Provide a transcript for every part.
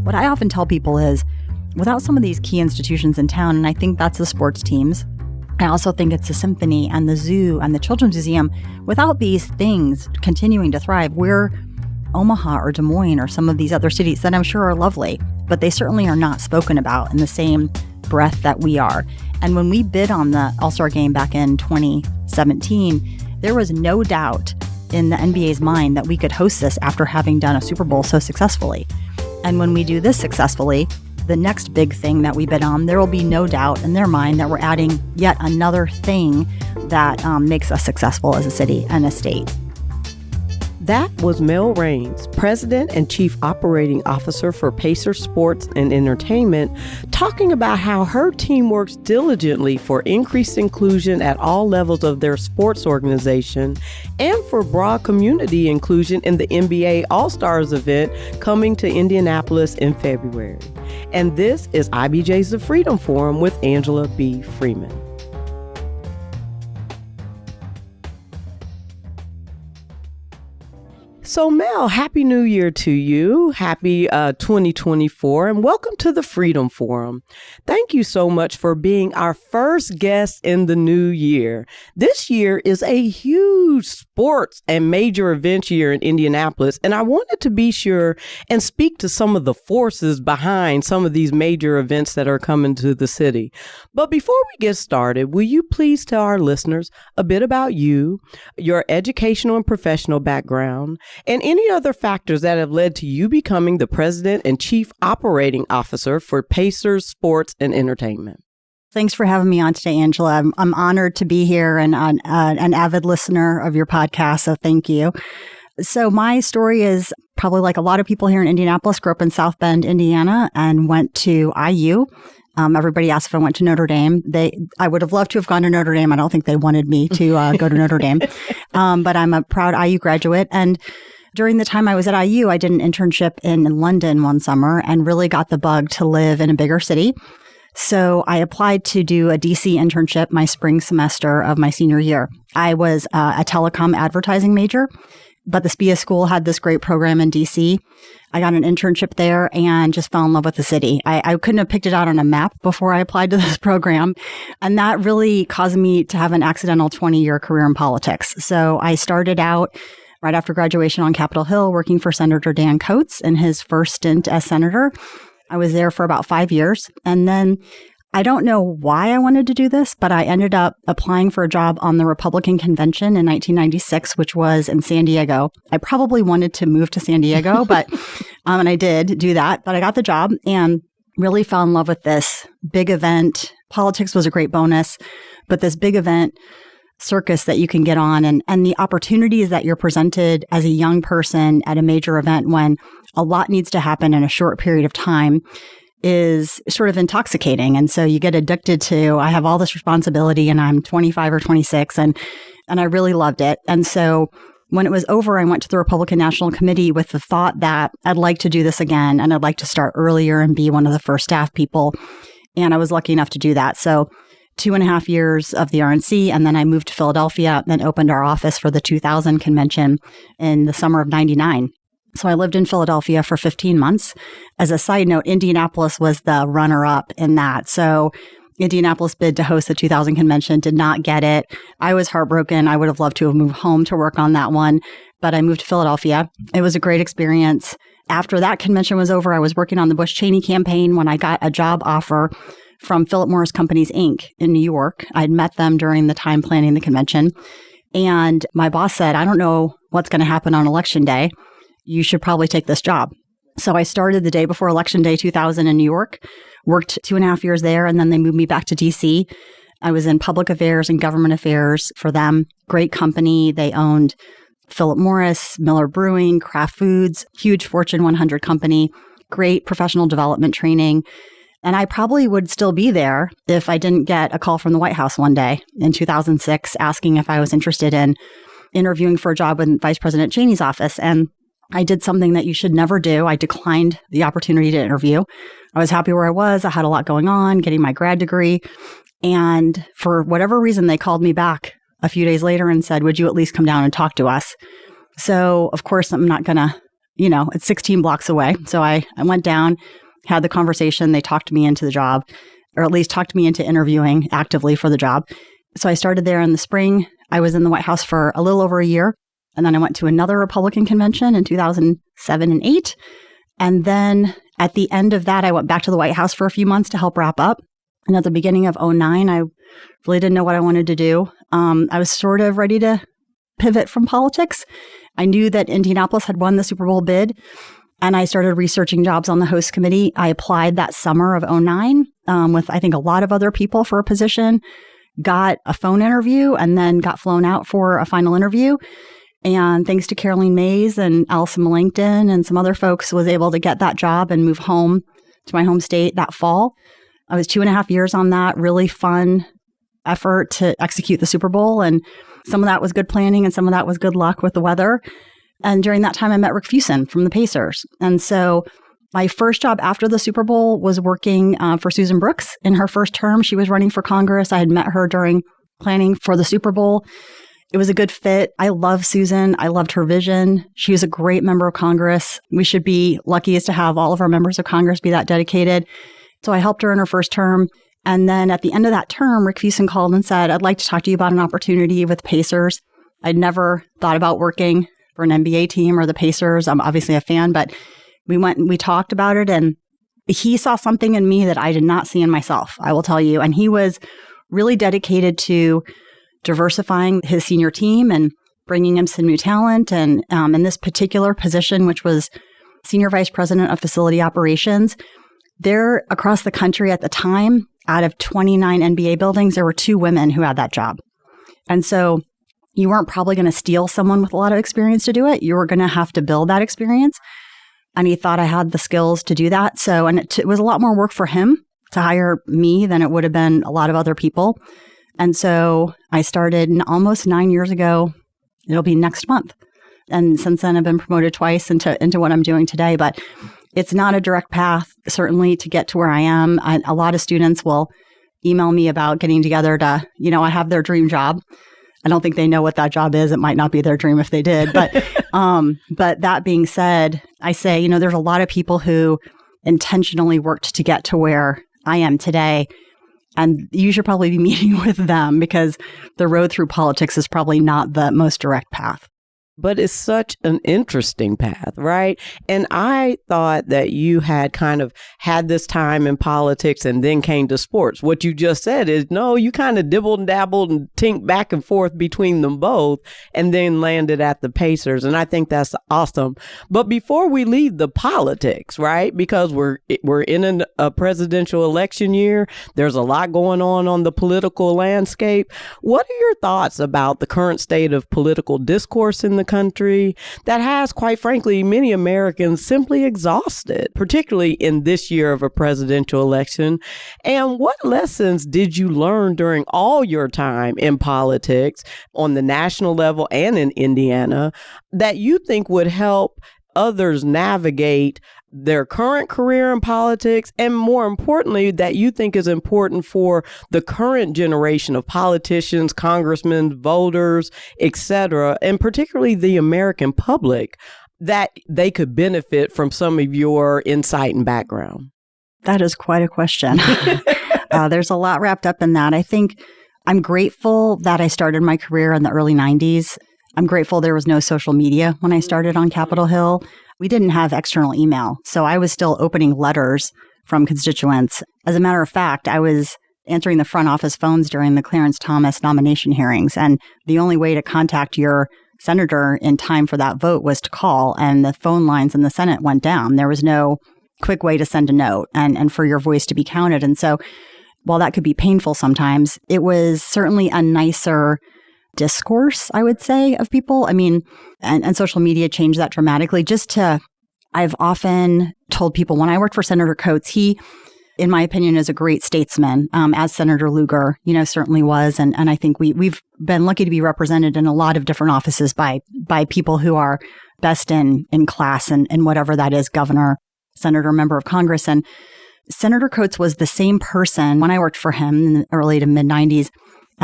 What I often tell people is, without some of these key institutions in town, and I think that's the sports teams, I also think it's the symphony and the zoo and the children's museum, without these things continuing to thrive, we're Omaha or Des Moines or some of these other cities that I'm sure are lovely, but they certainly are not spoken about in the same breath that we are. And when we bid on the All-Star Game back in 2017, there was no doubt in the NBA's mind that we could host this after having done a Super Bowl so successfully. And when we do this successfully, the next big thing that we bid on, there will be no doubt in their mind that we're adding yet another thing that makes us successful as a city and a state. That was Mel Raines, President and Chief Operating Officer for Pacers Sports and Entertainment, talking about how her team works diligently for increased inclusion at all levels of their sports organization and for broad community inclusion in the NBA All-Stars event coming to Indianapolis in February. And this is IBJ's The Freedom Forum with Angela B. Freeman. So Mel, Happy New Year to you. Happy 2024 and welcome to the Freedom Forum. Thank you so much for being our first guest in the new year. This year is a huge sports and major event year in Indianapolis, and I wanted to be sure and speak to some of the forces behind some of these major events that are coming to the city. But before we get started, will you please tell our listeners a bit about you, your educational and professional background, and any other factors that have led to you becoming the President and Chief Operating Officer for Pacers Sports and Entertainment? Thanks for having me on today, Angela. I'm honored to be here and an avid listener of your podcast, so thank you. So my story is probably like a lot of people here in Indianapolis. Grew up in South Bend, Indiana, and went to IU. Everybody asked if I went to Notre Dame. I would have loved to have gone to Notre Dame. I don't think they wanted me to go to Notre Dame. But I'm a proud IU graduate. And during the time I was at IU, I did an internship in London one summer and really got the bug to live in a bigger city. So I applied to do a DC internship my spring semester of my senior year. I was a telecom advertising major, but the SPIA school had this great program in DC. I got an internship there and just fell in love with the city. I couldn't have picked it out on a map before I applied to this program. And that really caused me to have an accidental 20-year career in politics. So I started out right after graduation on Capitol Hill working for Senator Dan Coates in his first stint as senator. I was there for about 5 years. And then I don't know why I wanted to do this, but I ended up applying for a job on the Republican convention in 1996, which was in San Diego. I probably wanted to move to San Diego, but and I did do that. But I got the job and really fell in love with this big event. Politics was a great bonus, but this big event circus that you can get on and the opportunities that you're presented as a young person at a major event when a lot needs to happen in a short period of time is sort of intoxicating. And so you get addicted to, I have all this responsibility and I'm 25 or 26 and I really loved it. And so when it was over, I went to the Republican National Committee with the thought that I'd like to do this again and I'd like to start earlier and be one of the first staff people. And I was lucky enough to do that. So 2.5 years of the RNC, and then I moved to Philadelphia, then opened our office for the 2000 convention in the summer of 99. So I lived in Philadelphia for 15 months. As a side note, Indianapolis was the runner-up in that. So Indianapolis bid to host the 2000 convention, did not get it. I was heartbroken. I would have loved to have moved home to work on that one, but I moved to Philadelphia. It was a great experience. After that convention was over, I was working on the Bush-Cheney campaign when I got a job offer from Philip Morris Companies, Inc. in New York. I'd met them during the time planning the convention. And my boss said, I don't know what's going to happen on election day. You should probably take this job. So I started the day before Election Day 2000 in New York, worked 2.5 years there, and then they moved me back to DC. I was in public affairs and government affairs for them. Great company. They owned Philip Morris, Miller Brewing, Kraft Foods, huge Fortune 100 company, great professional development training. And I probably would still be there if I didn't get a call from the White House one day in 2006 asking if I was interested in interviewing for a job in Vice President Cheney's office. And I did something that you should never do. I declined the opportunity to interview. I was happy where I was. I had a lot going on, getting my grad degree. And for whatever reason, they called me back a few days later and said, would you at least come down and talk to us? So, of course, I'm not going to it's 16 blocks away. So I went down, had the conversation. They talked me into the job, or at least talked me into interviewing actively for the job. So I started there in the spring. I was in the White House for a little over a year. And then I went to another Republican convention in 2007 and 8. And then at the end of that, I went back to the White House for a few months to help wrap up. And at the beginning of 2009, I really didn't know what I wanted to do. I was sort of ready to pivot from politics. I knew that Indianapolis had won the Super Bowl bid, and I started researching jobs on the host committee. I applied that summer of 2009 with, I think, a lot of other people for a position, got a phone interview, and then got flown out for a final interview. And thanks to Caroline Mays and Allison Millington and some other folks, was able to get that job and move home to my home state that fall. I was 2.5 years on that really fun effort to execute the Super Bowl. And some of that was good planning and some of that was good luck with the weather. And during that time, I met Rick Fuson from the Pacers. And so my first job after the Super Bowl was working for Susan Brooks in her first term. She was running for Congress. I had met her during planning for the Super Bowl. It was a good fit. I love Susan. I loved her vision. She was a great member of Congress. We should be lucky as to have all of our members of Congress be that dedicated. So I helped her in her first term. And then at the end of that term, Rick Fuson called and said, I'd like to talk to you about an opportunity with Pacers. I'd never thought about working for an NBA team or the Pacers. I'm obviously a fan, but we went and we talked about it. And he saw something in me that I did not see in myself, I will tell you. And he was really dedicated to diversifying his senior team and bringing in some new talent. And in this particular position, which was Senior Vice President of Facility Operations, there across the country at the time, out of 29 NBA buildings, there were 2 women who had that job. And so you weren't probably going to steal someone with a lot of experience to do it. You were going to have to build that experience. And he thought I had the skills to do that. So, and it was a lot more work for him to hire me than it would have been a lot of other people. And so I started almost 9 years ago. It'll be next month. And since then, I've been promoted twice into what I'm doing today. But it's not a direct path, certainly, to get to where I am. A lot of students will email me about getting together to, I have their dream job. I don't think they know what that job is. It might not be their dream if they did. But but that being said, I say, there's a lot of people who intentionally worked to get to where I am today. And you should probably be meeting with them because the road through politics is probably not the most direct path. But it's such an interesting path, right? And I thought that you had kind of had this time in politics and then came to sports. What you just said is, no, you kind of dibbled and dabbled and tinked back and forth between them both and then landed at the Pacers. And I think that's awesome. But before we leave the politics, right, because we're in a presidential election year, there's a lot going on the political landscape. What are your thoughts about the current state of political discourse in the country that has, quite frankly, many Americans simply exhausted, particularly in this year of a presidential election? And what lessons did you learn during all your time in politics on the national level and in Indiana that you think would help others navigate their current career in politics, and more importantly, that you think is important for the current generation of politicians, congressmen, voters, etc., and particularly the American public, that they could benefit from some of your insight and background? That is quite a question. There's a lot wrapped up in that. I think I'm grateful that I started my career in the early 90s. I'm grateful there was no social media when I started on Capitol Hill. We didn't have external email, so I was still opening letters from constituents. As a matter of fact, I was answering the front office phones during the Clarence Thomas nomination hearings, and the only way to contact your senator in time for that vote was to call, and the phone lines in the Senate went down. There was no quick way to send a note and for your voice to be counted. And so while that could be painful sometimes, it was certainly a nicer discourse, I would say, of people. I mean, and social media changed that dramatically. I've often told people when I worked for Senator Coates, he, in my opinion, is a great statesman, as Senator Lugar, certainly was. And I think we've been lucky to be represented in a lot of different offices by people who are best in class and whatever that is, governor, senator, member of Congress. And Senator Coates was the same person when I worked for him in the early to mid 90s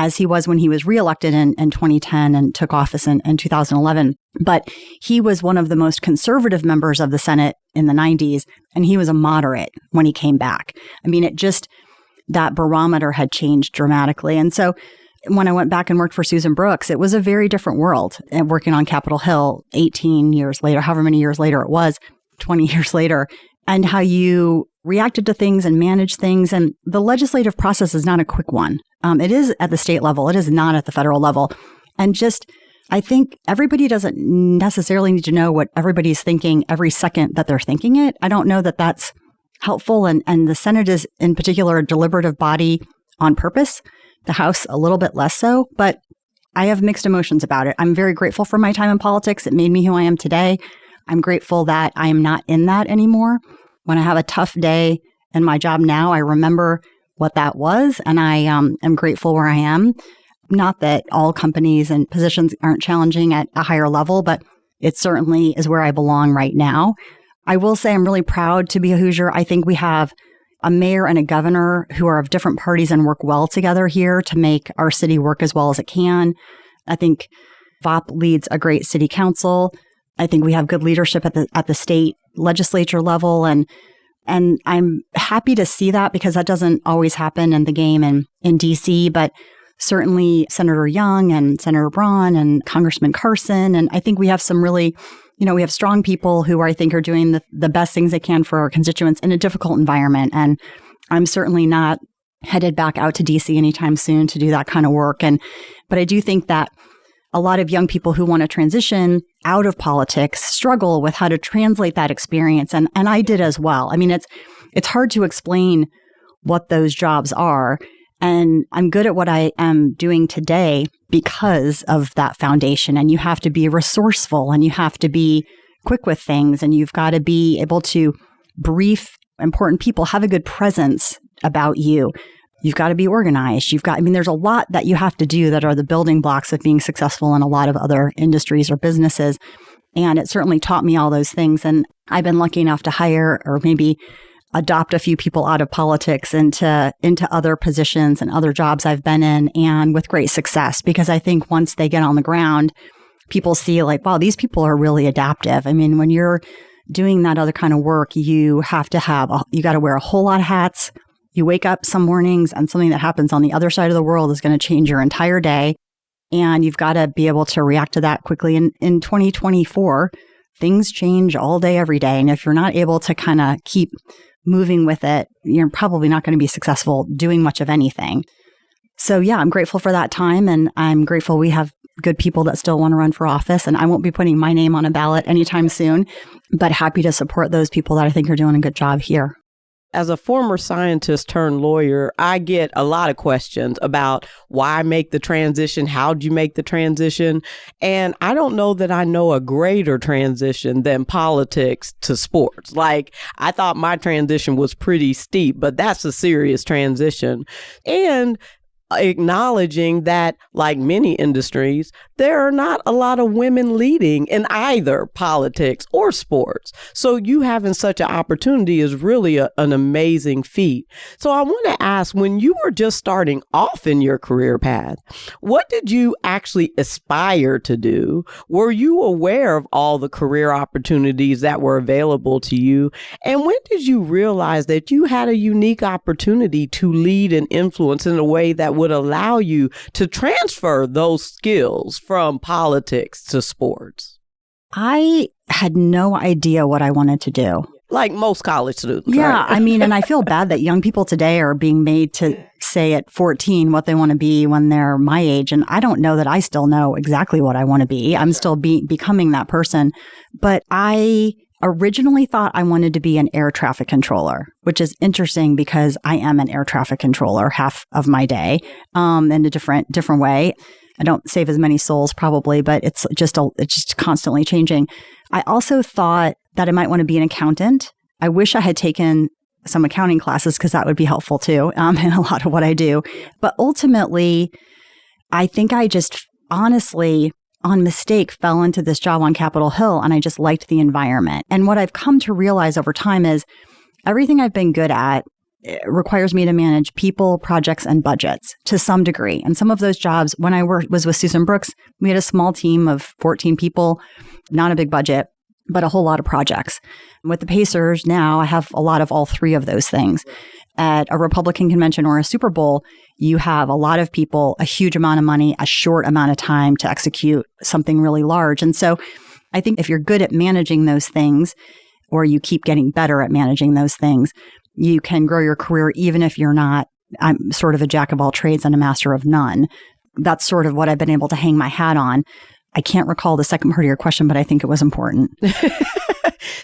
as he was when he was reelected in 2010 and took office in 2011. But he was one of the most conservative members of the Senate in the 90s, and he was a moderate when he came back. I mean, that barometer had changed dramatically. And so when I went back and worked for Susan Brooks, it was a very different world. And working on Capitol Hill 18 years later, however many years later it was, 20 years later, and how you reacted to things and managed things. And the legislative process is not a quick one. It is at the state level. It is not at the federal level. And I think everybody doesn't necessarily need to know what everybody's thinking every second that they're thinking it. I don't know that that's helpful. And the Senate is in particular a deliberative body on purpose. The House a little bit less so, but I have mixed emotions about it. I'm very grateful for my time in politics. It made me who I am today. I'm grateful that I am not in that anymore. When I have a tough day in my job now, I remember what that was, and I am grateful where I am. Not that all companies and positions aren't challenging at a higher level, but it certainly is where I belong right now. I will say I'm really proud to be a Hoosier. I think we have a mayor and a governor who are of different parties and work well together here to make our city work as well as it can. I think VOP leads a great city council. I think we have good leadership at the state legislature level, and I'm happy to see that because that doesn't always happen in the game in DC, but certainly Senator Young and Senator Braun and Congressman Carson, and I think we have some really, we have strong people who I think are doing the best things they can for our constituents in a difficult environment, and I'm certainly not headed back out to DC anytime soon to do that kind of work, but I do think that a lot of young people who want to transition out of politics struggle with how to translate that experience. And I did as well. I mean, it's hard to explain what those jobs are. And I'm good at what I am doing today because of that foundation. And you have to be resourceful and you have to be quick with things. And you've got to be able to brief important people, have a good presence about you. You've got to be organized. There's a lot that you have to do that are the building blocks of being successful in a lot of other industries or businesses. And it certainly taught me all those things. And I've been lucky enough to hire or maybe adopt a few people out of politics into other positions and other jobs I've been in, and with great success, because I think once they get on the ground, people see like, wow, these people are really adaptive. I mean, when you're doing that other kind of work, you got to wear a whole lot of hats. You wake up some mornings and something that happens on the other side of the world is going to change your entire day. And you've got to be able to react to that quickly. And in 2024, things change all day, every day. And if you're not able to kind of keep moving with it, you're probably not going to be successful doing much of anything. So yeah, I'm grateful for that time. And I'm grateful we have good people that still want to run for office. And I won't be putting my name on a ballot anytime soon, but happy to support those people that I think are doing a good job here. As a former scientist turned lawyer, I get a lot of questions about why make the transition? How'd you make the transition? And I don't know that I know a greater transition than politics to sports. Like, I thought my transition was pretty steep, but that's a serious transition. And acknowledging that, like many industries, there are not a lot of women leading in either politics or sports. So you having such an opportunity is really an amazing feat. So I want to ask, when you were just starting off in your career path, what did you actually aspire to do? Were you aware of all the career opportunities that were available to you? And when did you realize that you had a unique opportunity to lead and influence in a way that would allow you to transfer those skills from politics to sports? I had no idea what I wanted to do. Like most college students. Yeah, right? I mean, and I feel bad that young people today are being made to say at 14 what they want to be when they're my age. And I don't know that I still know exactly what I want to be. I'm still becoming that person. But I originally thought I wanted to be an air traffic controller, which is interesting because I am an air traffic controller half of my day in a different way. I don't save as many souls probably, but it's just constantly changing. I also thought that I might want to be an accountant. I wish I had taken some accounting classes because that would be helpful too in a lot of what I do. But ultimately, I think I just honestly, on mistake, fell into this job on Capitol Hill, and I just liked the environment. And what I've come to realize over time is everything I've been good at, it requires me to manage people, projects, and budgets to some degree. And some of those jobs, when I was with Susan Brooks, we had a small team of 14 people, not a big budget, but a whole lot of projects. With the Pacers now, I have a lot of all three of those things. At a Republican convention or a Super Bowl, you have a lot of people, a huge amount of money, a short amount of time to execute something really large. And so I think if you're good at managing those things, or you keep getting better at managing those things, you can grow your career even if you're not, I'm sort of a jack of all trades and a master of none. That's sort of what I've been able to hang my hat on. I can't recall the second part of your question, but I think it was important.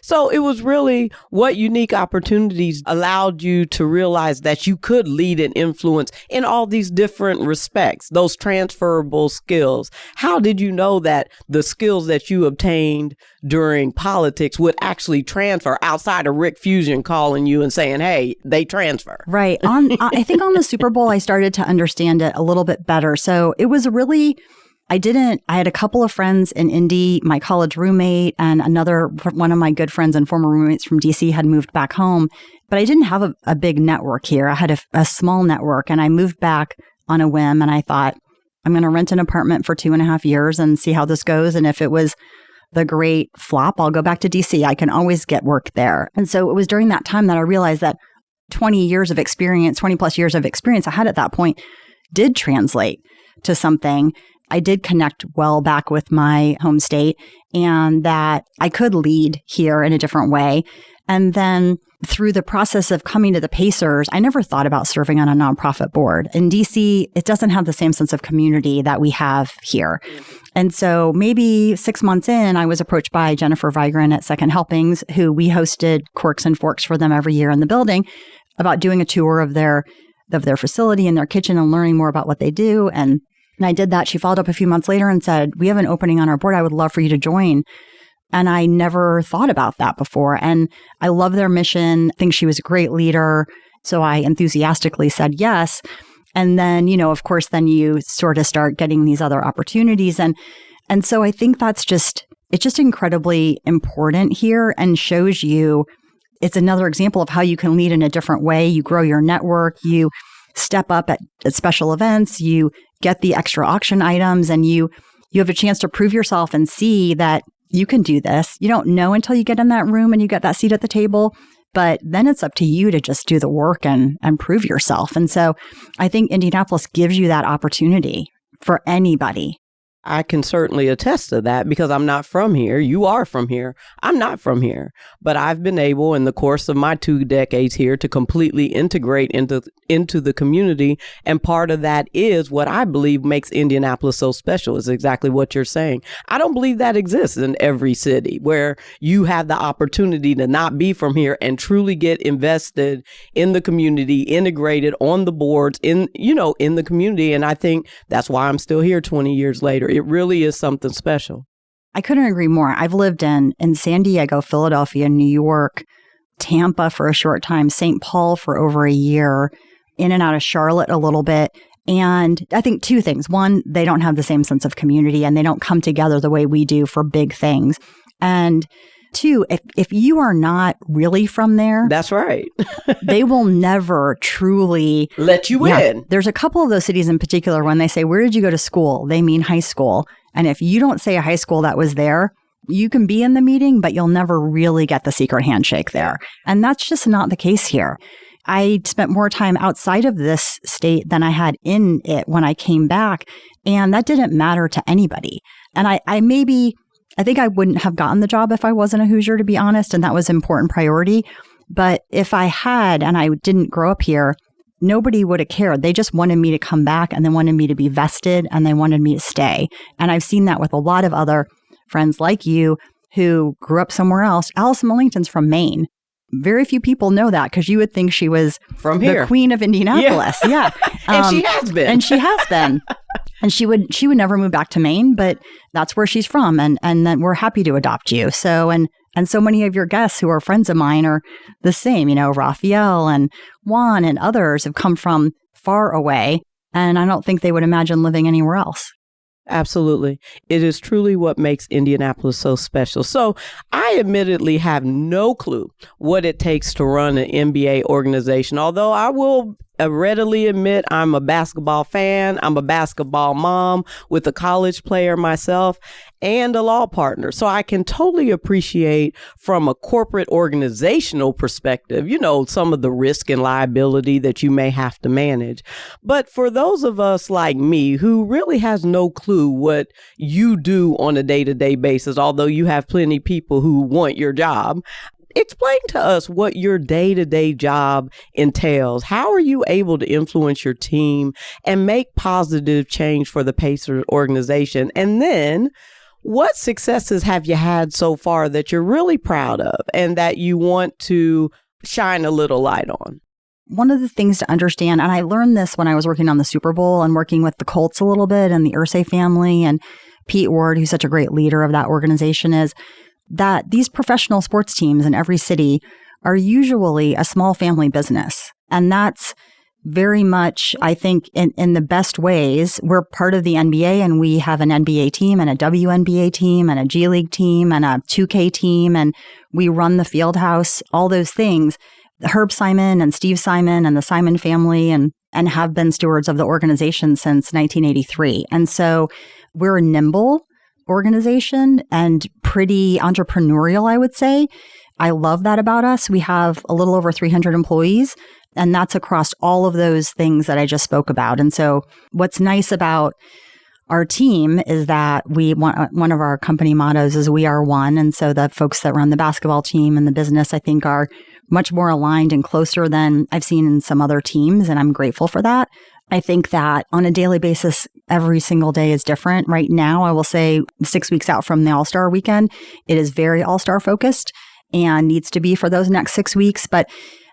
So it was really what unique opportunities allowed you to realize that you could lead and influence in all these different respects, those transferable skills. How did you know that the skills that you obtained during politics would actually transfer outside of Rick Fusion calling you and saying, hey, they transfer? Right. I think on the Super Bowl, I started to understand it a little bit better. So it was really... I had a couple of friends in Indy, my college roommate and one of my good friends and former roommates from DC had moved back home, but I didn't have a big network here. I had a small network and I moved back on a whim and I thought, I'm going to rent an apartment for 2.5 years and see how this goes. And if it was the great flop, I'll go back to DC. I can always get work there. And so it was during that time that I realized that 20 plus years of experience I had at that point did translate to something. I did connect well back with my home state and that I could lead here in a different way. And then through the process of coming to the Pacers, I never thought about serving on a nonprofit board. In DC, it doesn't have the same sense of community that we have here. And so maybe 6 months in, I was approached by Jennifer Vigran at Second Helpings, who we hosted Corks and Forks for them every year in the building, about doing a tour of their facility and their kitchen and learning more about what they do. And I did that. She followed up a few months later and said, we have an opening on our board. I would love for you to join. And I never thought about that before. And I love their mission. I think she was a great leader. So I enthusiastically said yes. And then, of course, then you sort of start getting these other opportunities. And so I think it's just incredibly important here and shows you, it's another example of how you can lead in a different way. You grow your network, you step up at special events, you get the extra auction items, and you have a chance to prove yourself and see that you can do this. You don't know until you get in that room and you get that seat at the table, but then it's up to you to just do the work and prove yourself. And so I think Indianapolis gives you that opportunity for anybody. I can certainly attest to that because I'm not from here. You are from here. I'm not from here. But I've been able in the course of my 2 decades here to completely integrate into the community. And part of that is what I believe makes Indianapolis so special is exactly what you're saying. I don't believe that exists in every city where you have the opportunity to not be from here and truly get invested in the community, integrated on the boards, in the community. And I think that's why I'm still here 20 years later. It really is something special. I couldn't agree more. I've lived in San Diego, Philadelphia, New York, Tampa for a short time, St. Paul for over a year, in and out of Charlotte a little bit. And I think 2 things. One, they don't have the same sense of community and they don't come together the way we do for big things. And 2, if you are not really from there, that's right. they will never truly let you in. There's a couple of those cities in particular when they say, where did you go to school? They mean high school. And if you don't say a high school that was there, you can be in the meeting, but you'll never really get the secret handshake there. And that's just not the case here. I spent more time outside of this state than I had in it when I came back. And that didn't matter to anybody. And I think I wouldn't have gotten the job if I wasn't a Hoosier, to be honest, and that was an important priority. But if I had and I didn't grow up here, nobody would have cared. They just wanted me to come back and they wanted me to be vested and they wanted me to stay. And I've seen that with a lot of other friends like you who grew up somewhere else. Allison Millington's from Maine. Very few people know that because you would think she was from here, the queen of Indianapolis. Yeah. And she has been. And she has been. And she would never move back to Maine, but that's where she's from. And then we're happy to adopt you. So, and so many of your guests who are friends of mine are the same, Raphael and Juan and others have come from far away. And I don't think they would imagine living anywhere else. Absolutely. It is truly what makes Indianapolis so special. So I admittedly have no clue what it takes to run an NBA organization, although I will readily admit I'm a basketball fan. I'm a basketball mom with a college player myself and a law partner. So I can totally appreciate from a corporate organizational perspective, some of the risk and liability that you may have to manage. But for those of us like me who really has no clue what you do on a day-to-day basis, although you have plenty of people who want your job, explain to us what your day-to-day job entails. How are you able to influence your team and make positive change for the Pacers organization? And then what successes have you had so far that you're really proud of and that you want to shine a little light on? One of the things to understand, and I learned this when I was working on the Super Bowl and working with the Colts a little bit and the Irsay family and Pete Ward, who's such a great leader of that organization, is that these professional sports teams in every city are usually a small family business. And that's very much, I think, in the best ways. We're part of the NBA, and we have an NBA team and a WNBA team and a G League team and a 2K team, and we run the field house, all those things. Herb Simon and Steve Simon and the Simon family and have been stewards of the organization since 1983. And so we're a nimble organization and pretty entrepreneurial, I would say. I love that about us. We have a little over 300 employees, and that's across all of those things that I just spoke about. And so what's nice about our team is that one of our company mottos is we are one. And so the folks that run the basketball team and the business, I think, are much more aligned and closer than I've seen in some other teams. And I'm grateful for that. I think that on a daily basis, every single day is different. Right now, I will say 6 weeks out from the All-Star weekend, it is very All-Star focused and needs to be for those next 6 weeks. But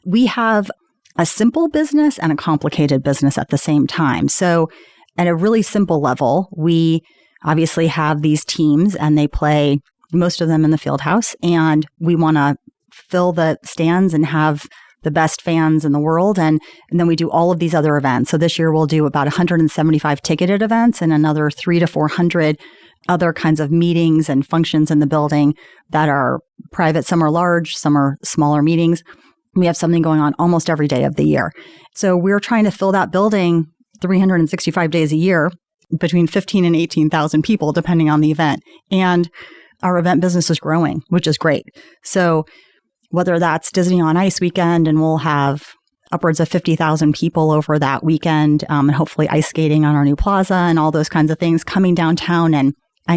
we have a simple business and a complicated business at the same time. So at a really simple level, we obviously have these teams and they play, most of them in the field house, and we want to fill the stands and have the best fans in the world. And then we do all of these other events. So this year we'll do about 175 ticketed events and another 300 to 400 other kinds of meetings and functions in the building that are private. Some are large, some are smaller meetings. We have something going on almost every day of the year. So we're trying to fill that building 365 days a year between 15 and 18,000 people, depending on the event. And our event business is growing, which is great. So whether that's Disney on Ice weekend, and we'll have upwards of 50,000 people over that weekend, and hopefully ice skating on our new plaza and all those kinds of things, coming downtown and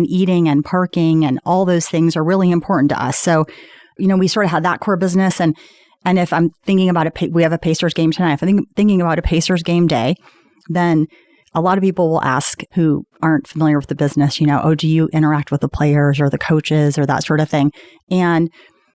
eating and parking and all those things are really important to us. So, we sort of had that core business. And if I'm thinking about it, we have a Pacers game tonight. If I'm thinking about a Pacers game day, then a lot of people will ask who aren't familiar with the business, do you interact with the players or the coaches or that sort of thing? And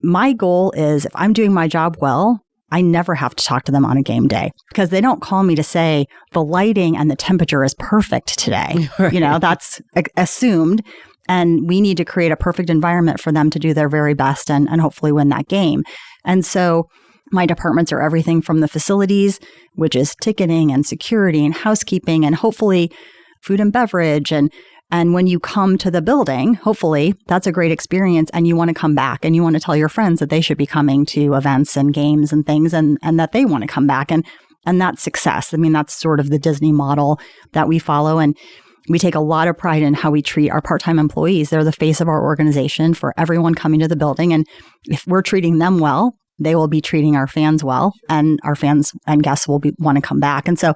my goal is if I'm doing my job well, I never have to talk to them on a game day because they don't call me to say the lighting and the temperature is perfect today. Right. That's assumed. And we need to create a perfect environment for them to do their very best and hopefully win that game. And so my departments are everything from the facilities, which is ticketing and security and housekeeping and hopefully food and beverage. And when you come to the building, hopefully that's a great experience and you want to come back and you want to tell your friends that they should be coming to events and games and things and that they want to come back. And that's success. I mean, that's sort of the Disney model that we follow. And we take a lot of pride in how we treat our part-time employees. They're the face of our organization for everyone coming to the building. And if we're treating them well, they will be treating our fans well, and our fans and guests will want to come back. And so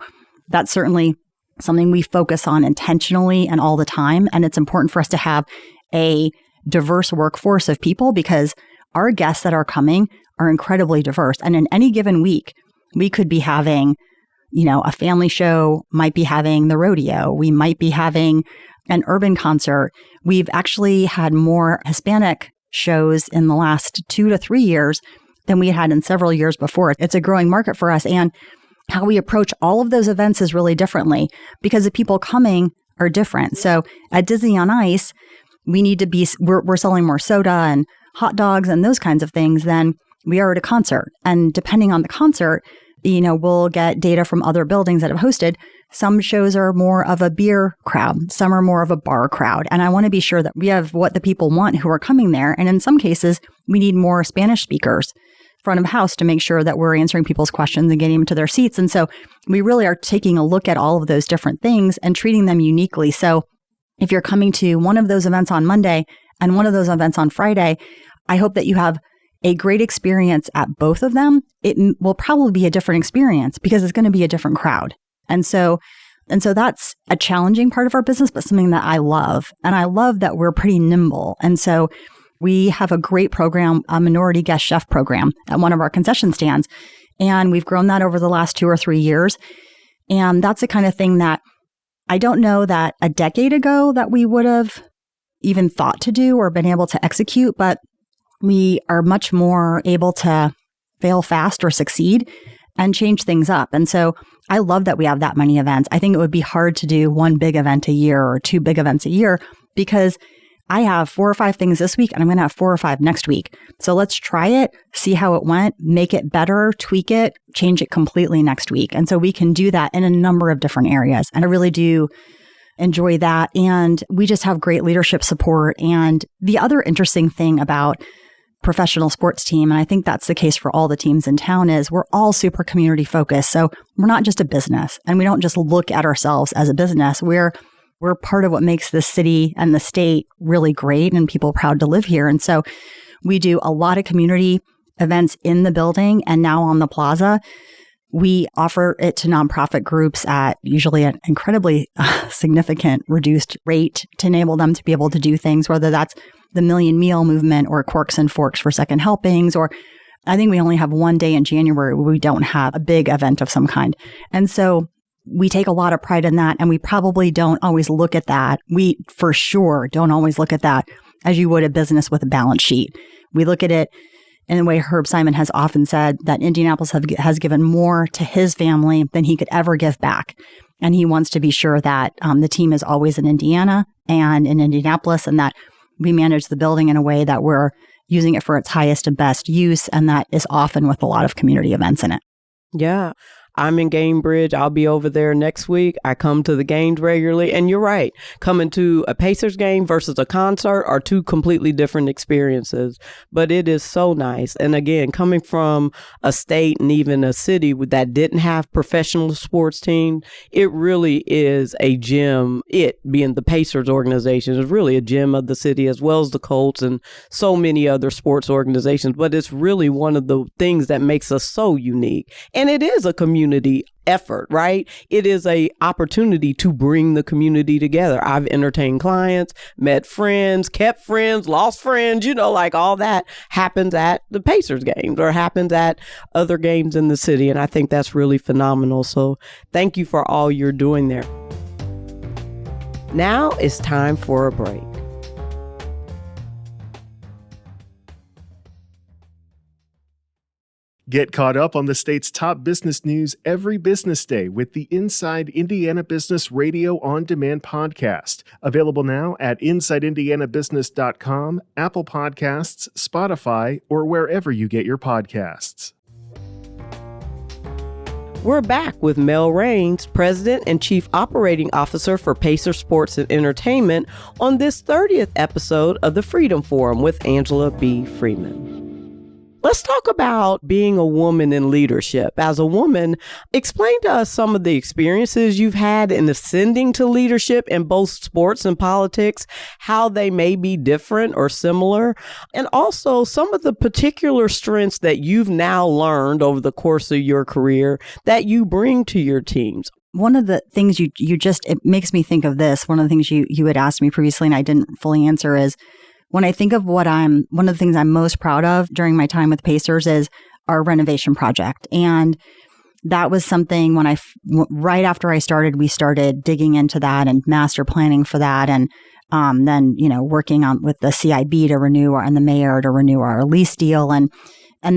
that's certainly something we focus on intentionally and all the time. And it's important for us to have a diverse workforce of people because our guests that are coming are incredibly diverse. And in any given week, we could be having, a family show, might be having the rodeo. We might be having an urban concert. We've actually had more Hispanic shows in the last 2 to 3 years than we had in several years before. It's a growing market for us. And how we approach all of those events is really differently because the people coming are different. So at Disney on Ice, we need to we're selling more soda and hot dogs and those kinds of things than we are at a concert. And depending on the concert, we'll get data from other buildings that have hosted. Some shows are more of a beer crowd. Some are more of a bar crowd. And I want to be sure that we have what the people want who are coming there. And in some cases, we need more Spanish speakers front of house to make sure that we're answering people's questions and getting them to their seats. And so we really are taking a look at all of those different things and treating them uniquely. So if you're coming to one of those events on Monday and one of those events on Friday, I hope that you have a great experience at both of them. It will probably be a different experience because it's going to be a different crowd. And so that's a challenging part of our business, but something that I love. And I love that we're pretty nimble. And so we have a great program, a minority guest chef program at one of our concession stands. And we've grown that over the last 2 or 3 years. And that's the kind of thing that I don't know that a decade ago that we would have even thought to do or been able to execute, but we are much more able to fail fast or succeed and change things up. And so I love that we have that many events. I think it would be hard to do one big event a year or 2 big events a year because I have 4 or 5 things this week and I'm going to have 4 or 5 next week. So let's try it, see how it went, make it better, tweak it, change it completely next week. And so we can do that in a number of different areas. And I really do enjoy that. And we just have great leadership support. And the other interesting thing about professional sports team, and I think that's the case for all the teams in town, is we're all super community focused. So we're not just a business and we don't just look at ourselves as a business. We're part of what makes the city and the state really great and people proud to live here. And so we do a lot of community events in the building and now on the plaza. We offer it to nonprofit groups at usually an incredibly significant reduced rate to enable them to be able to do things, whether that's the Million Meal Movement or Corks and Forks for Second Helpings, or I think we only have one day in January where we don't have a big event of some kind. And so we take a lot of pride in that, and we probably don't always look at that. We for sure don't always look at that as you would a business with a balance sheet. We look at it in the way Herb Simon has often said, that Indianapolis has given more to his family than he could ever give back. And he wants to be sure that the team is always in Indiana and in Indianapolis, and that we manage the building in a way that we're using it for its highest and best use. And that is often with a lot of community events in it. Yeah. I'm in Gamebridge. I'll be over there next week. I come to the games regularly. And you're right. Coming to a Pacers game versus a concert are 2 completely different experiences. But it is so nice. And again, coming from a state and even a city that didn't have professional sports teams, it really is a gem. It being the Pacers organization is really a gem of the city, as well as the Colts and so many other sports organizations. But it's really one of the things that makes us so unique. And it is a community effort, right? It is a opportunity to bring the community together. I've entertained clients, met friends, kept friends, lost friends, like all that happens at the Pacers games or happens at other games in the city. And I think that's really phenomenal. So thank you for all you're doing there. Now it's time for a break. Get caught up on the state's top business news every business day with the Inside Indiana Business Radio On Demand podcast. Available now at InsideIndianaBusiness.com, Apple Podcasts, Spotify, or wherever you get your podcasts. We're back with Mel Raines, President and Chief Operating Officer for Pacers Sports and Entertainment, on this 30th episode of the Freedom Forum with Angela B. Freeman. Let's talk about being a woman in leadership. As a woman, explain to us some of the experiences you've had in ascending to leadership in both sports and politics, how they may be different or similar, and also some of the particular strengths that you've now learned over the course of your career that you bring to your teams. One of the things it makes me think of this. One of the things you had asked me previously and I didn't fully answer is, when I think of one of the things I'm most proud of during my time with Pacers is our renovation project. And that was something right after I started, we started digging into that and master planning for that. And then, working on with the CIB to renew and the mayor to renew our lease deal. And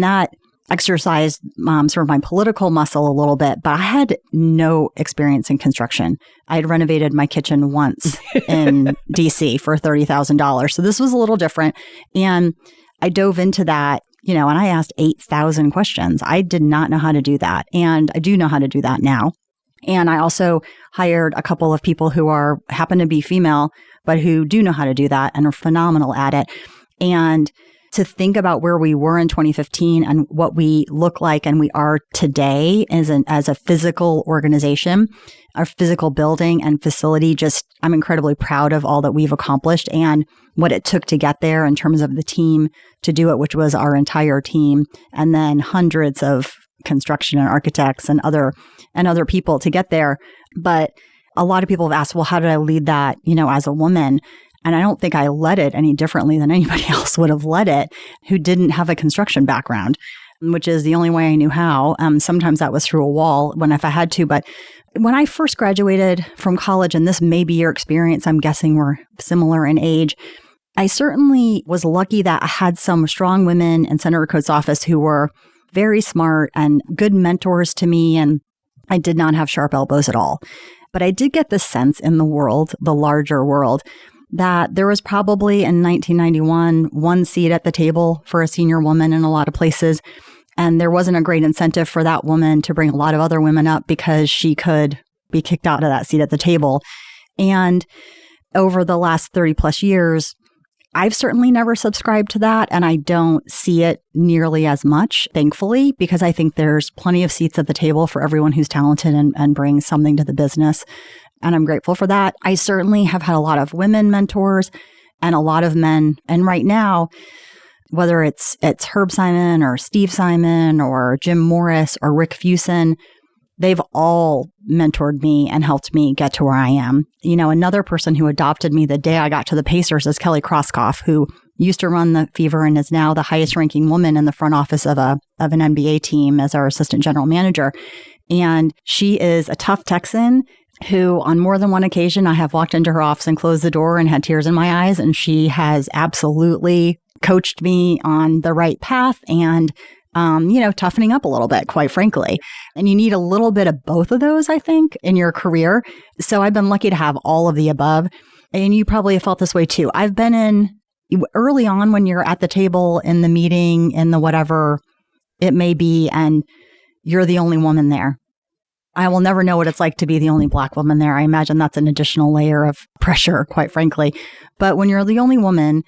that exercised sort of my political muscle a little bit, but I had no experience in construction. I had renovated my kitchen once in DC for $30,000. So this was a little different. And I dove into that, and I asked 8,000 questions. I did not know how to do that. And I do know how to do that now. And I also hired a couple of people who happen to be female, but who do know how to do that and are phenomenal at it. And to think about where we were in 2015 and what we look like and we are today as a physical organization, our physical building and facility, I'm incredibly proud of all that we've accomplished and what it took to get there in terms of the team to do it, which was our entire team, and then hundreds of construction and architects and other people to get there. But a lot of people have asked, well, how did I lead that, as a woman? And I don't think I led it any differently than anybody else would have led it who didn't have a construction background, which is the only way I knew how. Sometimes that was through a wall if I had to. But when I first graduated from college, and this may be your experience, I'm guessing we're similar in age, I certainly was lucky that I had some strong women in Senator Coates' office who were very smart and good mentors to me. And I did not have sharp elbows at all. But I did get the sense in the world, the larger world, that there was probably in 1991 one seat at the table for a senior woman in a lot of places. And there wasn't a great incentive for that woman to bring a lot of other women up because she could be kicked out of that seat at the table. And over the last 30 plus years, I've certainly never subscribed to that. And I don't see it nearly as much, thankfully, because I think there's plenty of seats at the table for everyone who's talented and brings something to the business. And I'm grateful for that. I certainly have had a lot of women mentors and a lot of men. And right now, whether it's Herb Simon or Steve Simon or Jim Morris or Rick Fuson, they've all mentored me and helped me get to where I am. Another person who adopted me the day I got to the Pacers is Kelly Krauskopf, who used to run the Fever and is now the highest ranking woman in the front office of an NBA team as our assistant general manager. And she is a tough Texan who on more than one occasion, I have walked into her office and closed the door and had tears in my eyes. And she has absolutely coached me on the right path and, toughening up a little bit, quite frankly. And you need a little bit of both of those, I think, in your career. So I've been lucky to have all of the above. And you probably have felt this way too. I've been in early on when you're at the table in the meeting, in the whatever it may be, and you're the only woman there. I will never know what it's like to be the only Black woman there. I imagine that's an additional layer of pressure, quite frankly. But when you're the only woman,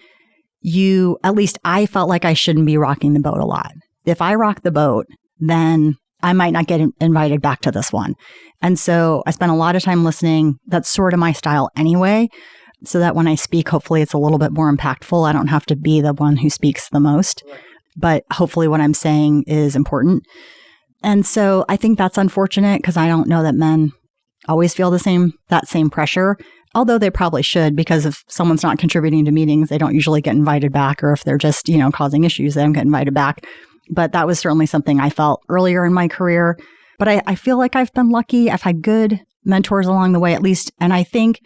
at least I felt like I shouldn't be rocking the boat a lot. If I rock the boat, then I might not get invited back to this one. And so I spent a lot of time listening. That's sort of my style anyway, so that when I speak, hopefully it's a little bit more impactful. I don't have to be the one who speaks the most, but hopefully what I'm saying is important. And so I think that's unfortunate because I don't know that men always feel that same pressure, although they probably should, because if someone's not contributing to meetings, they don't usually get invited back, or if they're just, causing issues, they don't get invited back. But that was certainly something I felt earlier in my career. But I feel like I've been lucky. I've had good mentors along the way, at least. And I think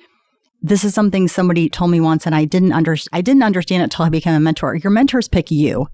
this is something somebody told me once, and I didn't understand it until I became a mentor. Your mentors pick you.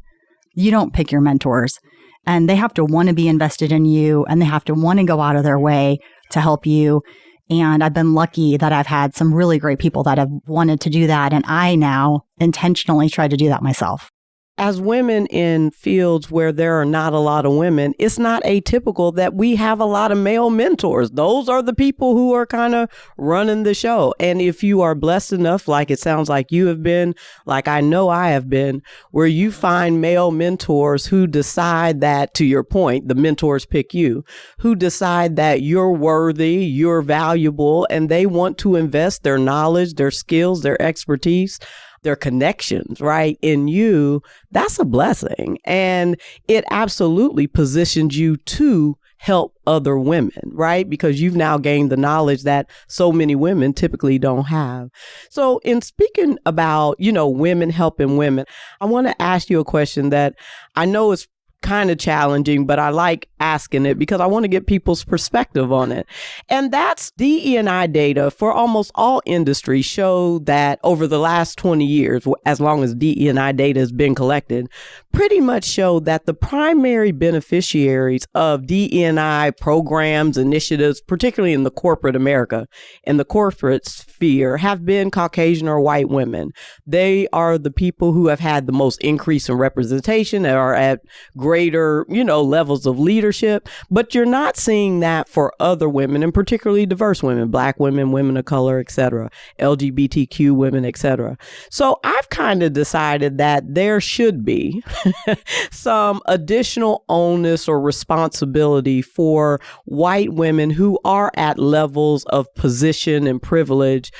You don't pick your mentors. And they have to want to be invested in you, and they have to want to go out of their way to help you. And I've been lucky that I've had some really great people that have wanted to do that. And I now intentionally try to do that myself. As women in fields where there are not a lot of women, it's not atypical that we have a lot of male mentors. Those are the people who are kind of running the show. And if you are blessed enough, like it sounds like you have been, like I know I have been, where you find male mentors who decide that, to your point, the mentors pick you, who decide that you're worthy, you're valuable, and they want to invest their knowledge, their skills, their expertise, their connections, right, in you, that's a blessing. And it absolutely positions you to help other women, right? Because you've now gained the knowledge that so many women typically don't have. So in speaking about, women helping women, I want to ask you a question that I know is kind of challenging, but I like asking it because I want to get people's perspective on it. And that's DE&I data for almost all industries show that over the last 20 years, as long as DE&I data has been collected, pretty much show that the primary beneficiaries of DE&I programs, initiatives, particularly in the corporate America, in the corporate sphere, have been Caucasian or white women. They are the people who have had the most increase in representation and are at great greater, levels of leadership, but you're not seeing that for other women, and particularly diverse women, Black women, women of color, et cetera, LGBTQ women, et cetera. So I've kind of decided that there should be some additional onus or responsibility for white women who are at levels of position and privilege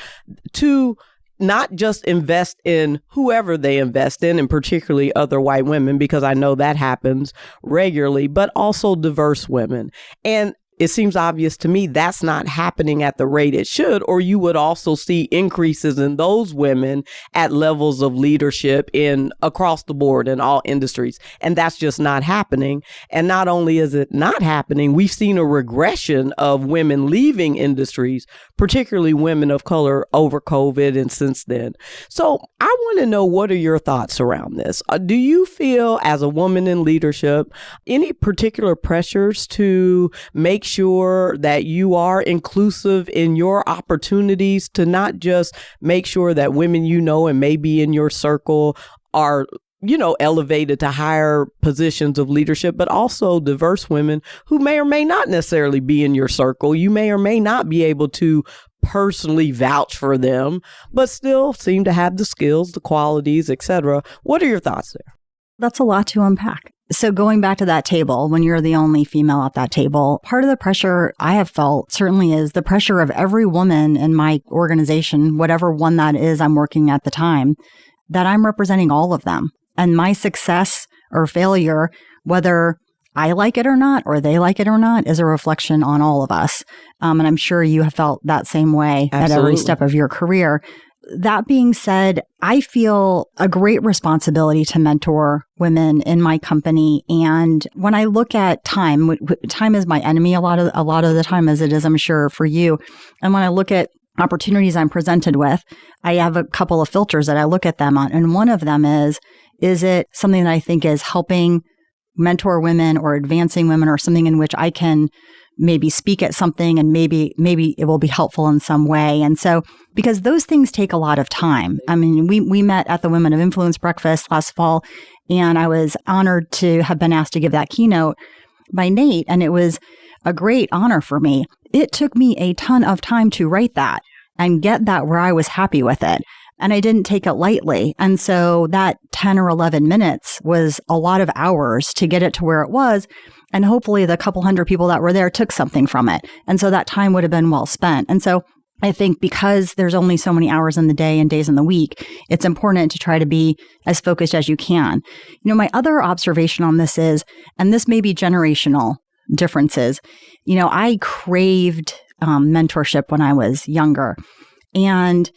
to not just invest in whoever they invest in, and particularly other white women, because I know that happens regularly, but also diverse women. And it seems obvious to me that's not happening at the rate it should, or you would also see increases in those women at levels of leadership across the board in all industries. And that's just not happening. And not only is it not happening, we've seen a regression of women leaving industries, particularly women of color, over COVID and since then. So I want to know, what are your thoughts around this? Do you feel, as a woman in leadership, any particular pressures to make sure that you are inclusive in your opportunities, to not just make sure that women and maybe in your circle are elevated to higher positions of leadership, but also diverse women who may or may not necessarily be in your circle? You may or may not be able to personally vouch for them, but still seem to have the skills, the qualities, etc. What are your thoughts there? That's a lot to unpack. So going back to that table, when you're the only female at that table, part of the pressure I have felt certainly is the pressure of every woman in my organization, whatever one that is I'm working at the time, that I'm representing all of them. And my success or failure, whether I like it or not, or they like it or not, is a reflection on all of us. And I'm sure you have felt that same way Absolutely. At every step of your career. That being said, I feel a great responsibility to mentor women in my company. And when I look at time is my enemy a lot of the time, as it is, I'm sure, for you. And when I look at opportunities I'm presented with, I have a couple of filters that I look at them on. And one of them is it something that I think is helping mentor women or advancing women, or something in which I can maybe speak at something and maybe it will be helpful in some way. And so, because those things take a lot of time. I mean, we met at the Women of Influence breakfast last fall, and I was honored to have been asked to give that keynote by Nate, and it was a great honor for me. It took me a ton of time to write that and get that where I was happy with it. And I didn't take it lightly. And so that 10 or 11 minutes was a lot of hours to get it to where it was. And hopefully the couple hundred people that were there took something from it. And so that time would have been well spent. And so I think because there's only so many hours in the day and days in the week, it's important to try to be as focused as you can. My other observation on this is, and this may be generational differences, I craved mentorship when I was younger. And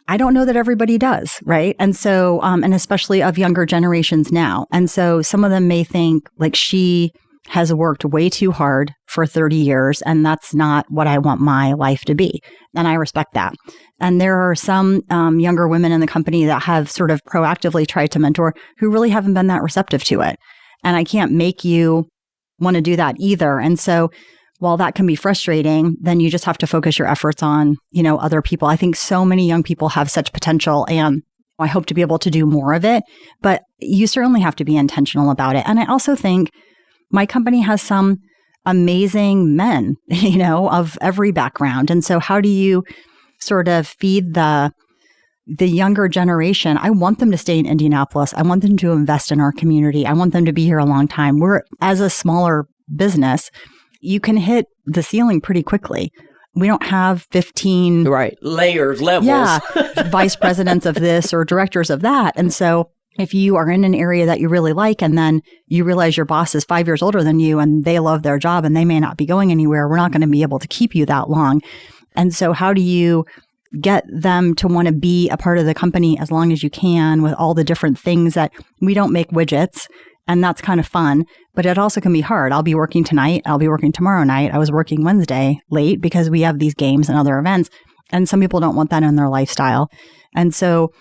I don't know that everybody does, right? And so, and especially of younger generations now. And so some of them may think like, she has worked way too hard for 30 years, and that's not what I want my life to be. And I respect that. And there are some younger women in the company that have sort of proactively tried to mentor who really haven't been that receptive to it. And I can't make you want to do that either. And so while that can be frustrating, then you just have to focus your efforts on, other people. I think so many young people have such potential, and I hope to be able to do more of it, but you certainly have to be intentional about it. And I also think my company has some amazing men, of every background. And so how do you sort of feed the younger generation? I want them to stay in Indianapolis. I want them to invest in our community. I want them to be here a long time. We're, as a smaller business, you can hit the ceiling pretty quickly. We don't have 15 levels. Vice presidents of this or directors of that. And so if you are in an area that you really like, and then you realize your boss is 5 years older than you and they love their job and they may not be going anywhere, we're not going to be able to keep you that long. And so how do you get them to want to be a part of the company as long as you can, with all the different things that we don't make widgets? And that's kind of fun, but it also can be hard. I'll be working tonight. I'll be working tomorrow night. I was working Wednesday late because we have these games and other events. And some people don't want that in their lifestyle. And so,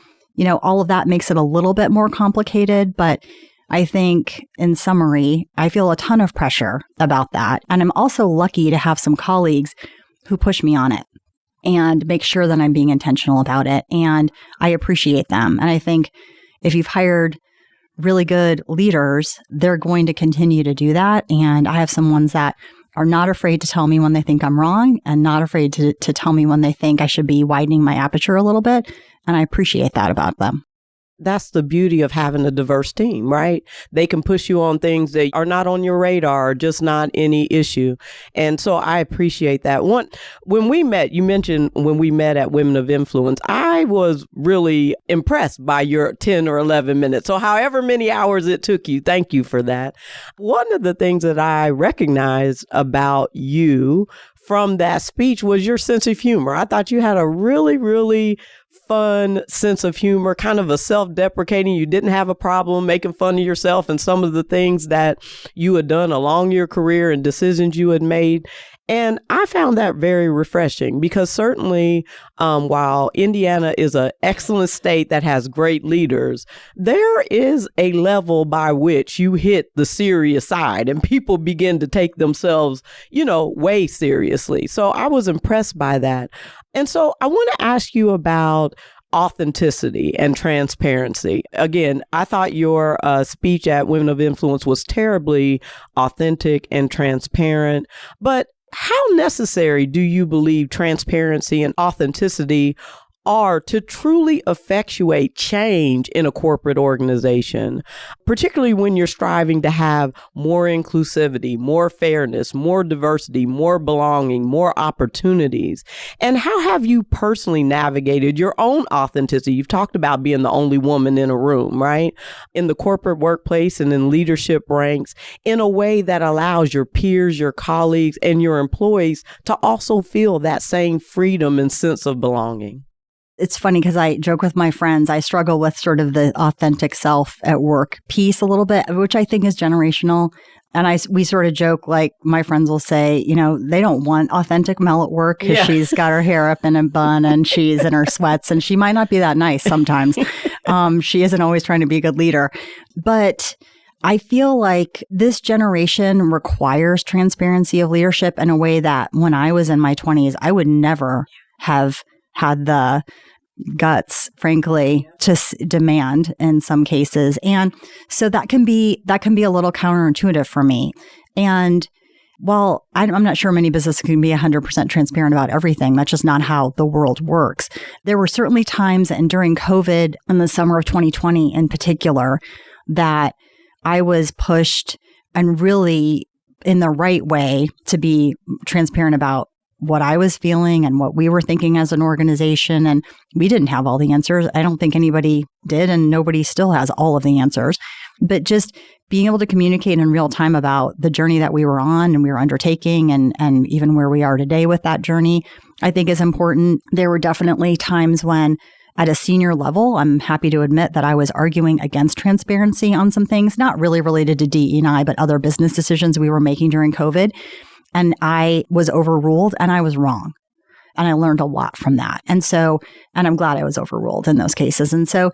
all of that makes it a little bit more complicated. But I think in summary, I feel a ton of pressure about that. And I'm also lucky to have some colleagues who push me on it and make sure that I'm being intentional about it. And I appreciate them. And I think if you've hired really good leaders, they're going to continue to do that. And I have some ones that are not afraid to tell me when they think I'm wrong and not afraid to tell me when they think I should be widening my aperture a little bit. And I appreciate that about them. That's the beauty of having a diverse team, right? They can push you on things that are not on your radar, just not any issue. And so I appreciate that. When we met, you mentioned when we met at Women of Influence, I was really impressed by your 10 or 11 minutes. So however many hours it took you, thank you for that. One of the things that I recognized about you from that speech was your sense of humor. I thought you had a really, really fun sense of humor, kind of a self-deprecating. You didn't have a problem making fun of yourself and some of the things that you had done along your career and decisions you had made. And I found that very refreshing because certainly while Indiana is an excellent state that has great leaders, there is a level by which you hit the serious side and people begin to take themselves, way seriously. So I was impressed by that. And so I want to ask you about authenticity and transparency. Again, I thought your speech at Women of Influence was terribly authentic and transparent, but how necessary do you believe transparency and authenticity are to truly effectuate change in a corporate organization, particularly when you're striving to have more inclusivity, more fairness, more diversity, more belonging, more opportunities? And how have you personally navigated your own authenticity? You've talked about being the only woman in a room, right? In the corporate workplace and in leadership ranks in a way that allows your peers, your colleagues, and your employees to also feel that same freedom and sense of belonging. It's funny because I joke with my friends, I struggle with sort of the authentic self at work piece a little bit, which I think is generational. And we sort of joke, like my friends will say, they don't want authentic Mel at work because she's got her hair up in a bun and she's in her sweats and she might not be that nice sometimes. She isn't always trying to be a good leader. But I feel like this generation requires transparency of leadership in a way that when I was in my 20s, I would never have had the guts, frankly, to demand in some cases. And so that can be a little counterintuitive for me. And while I'm not sure many businesses can be 100% transparent about everything, that's just not how the world works. There were certainly times, and during COVID in the summer of 2020 in particular, that I was pushed and really in the right way to be transparent about what I was feeling and what we were thinking as an organization. And we didn't have all the answers. I don't think anybody did, and nobody still has all of the answers. But just being able to communicate in real time about the journey that we were on and we were undertaking and even where we are today with that journey, I think is important. There were definitely times when at a senior level, I'm happy to admit that I was arguing against transparency on some things, not really related to DE&I, but other business decisions we were making during COVID. And I was overruled and I was wrong. And I learned a lot from that. And I'm glad I was overruled in those cases. And so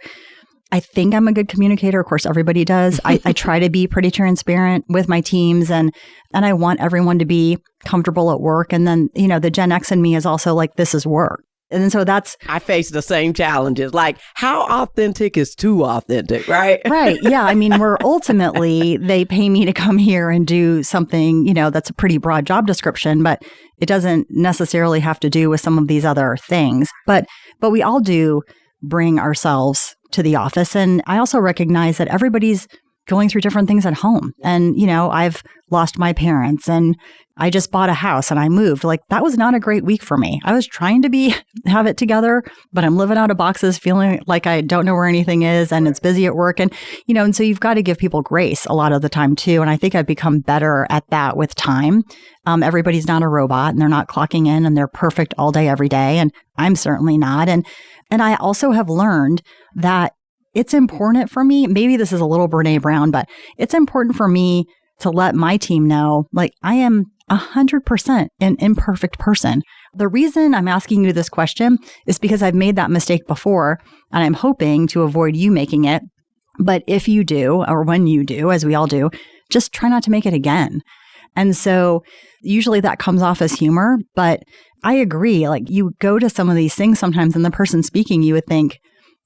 I think I'm a good communicator. Of course, everybody does. I try to be pretty transparent with my teams and I want everyone to be comfortable at work. And then, the Gen X in me is also like, this is work. And so I face the same challenges. Like, how authentic is too authentic, right? Right. Yeah. I mean, they pay me to come here and do something, that's a pretty broad job description, but it doesn't necessarily have to do with some of these other things. But we all do bring ourselves to the office. And I also recognize that everybody's going through different things at home. And, I've lost my parents and I just bought a house and I moved. Like, that was not a great week for me. I was trying to have it together, but I'm living out of boxes, feeling like I don't know where anything is and it's busy at work. And, and so you've got to give people grace a lot of the time too. And I think I've become better at that with time. Everybody's not a robot and they're not clocking in and they're perfect all day, every day. And I'm certainly not. And I also have learned that it's important for me, maybe this is a little Brene Brown, but it's important for me to let my team know, like, I am 100% an imperfect person. The reason I'm asking you this question is because I've made that mistake before, and I'm hoping to avoid you making it. But if you do, or when you do, as we all do, just try not to make it again. And so usually that comes off as humor, but I agree. Like, you go to some of these things sometimes and the person speaking, you would think,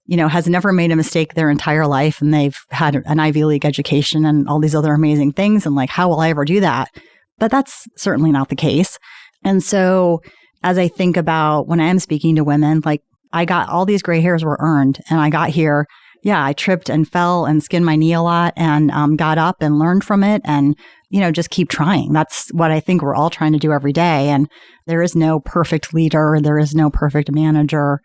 has never made a mistake their entire life, and they've had an Ivy League education and all these other amazing things. And like, how will I ever do that? But that's certainly not the case. And so as I think about when I am speaking to women, like I got all these gray hairs were earned, and I got here. Yeah, I tripped and fell and skinned my knee a lot, and got up and learned from it, and just keep trying. That's what I think we're all trying to do every day. And there is no perfect leader. There is no perfect manager.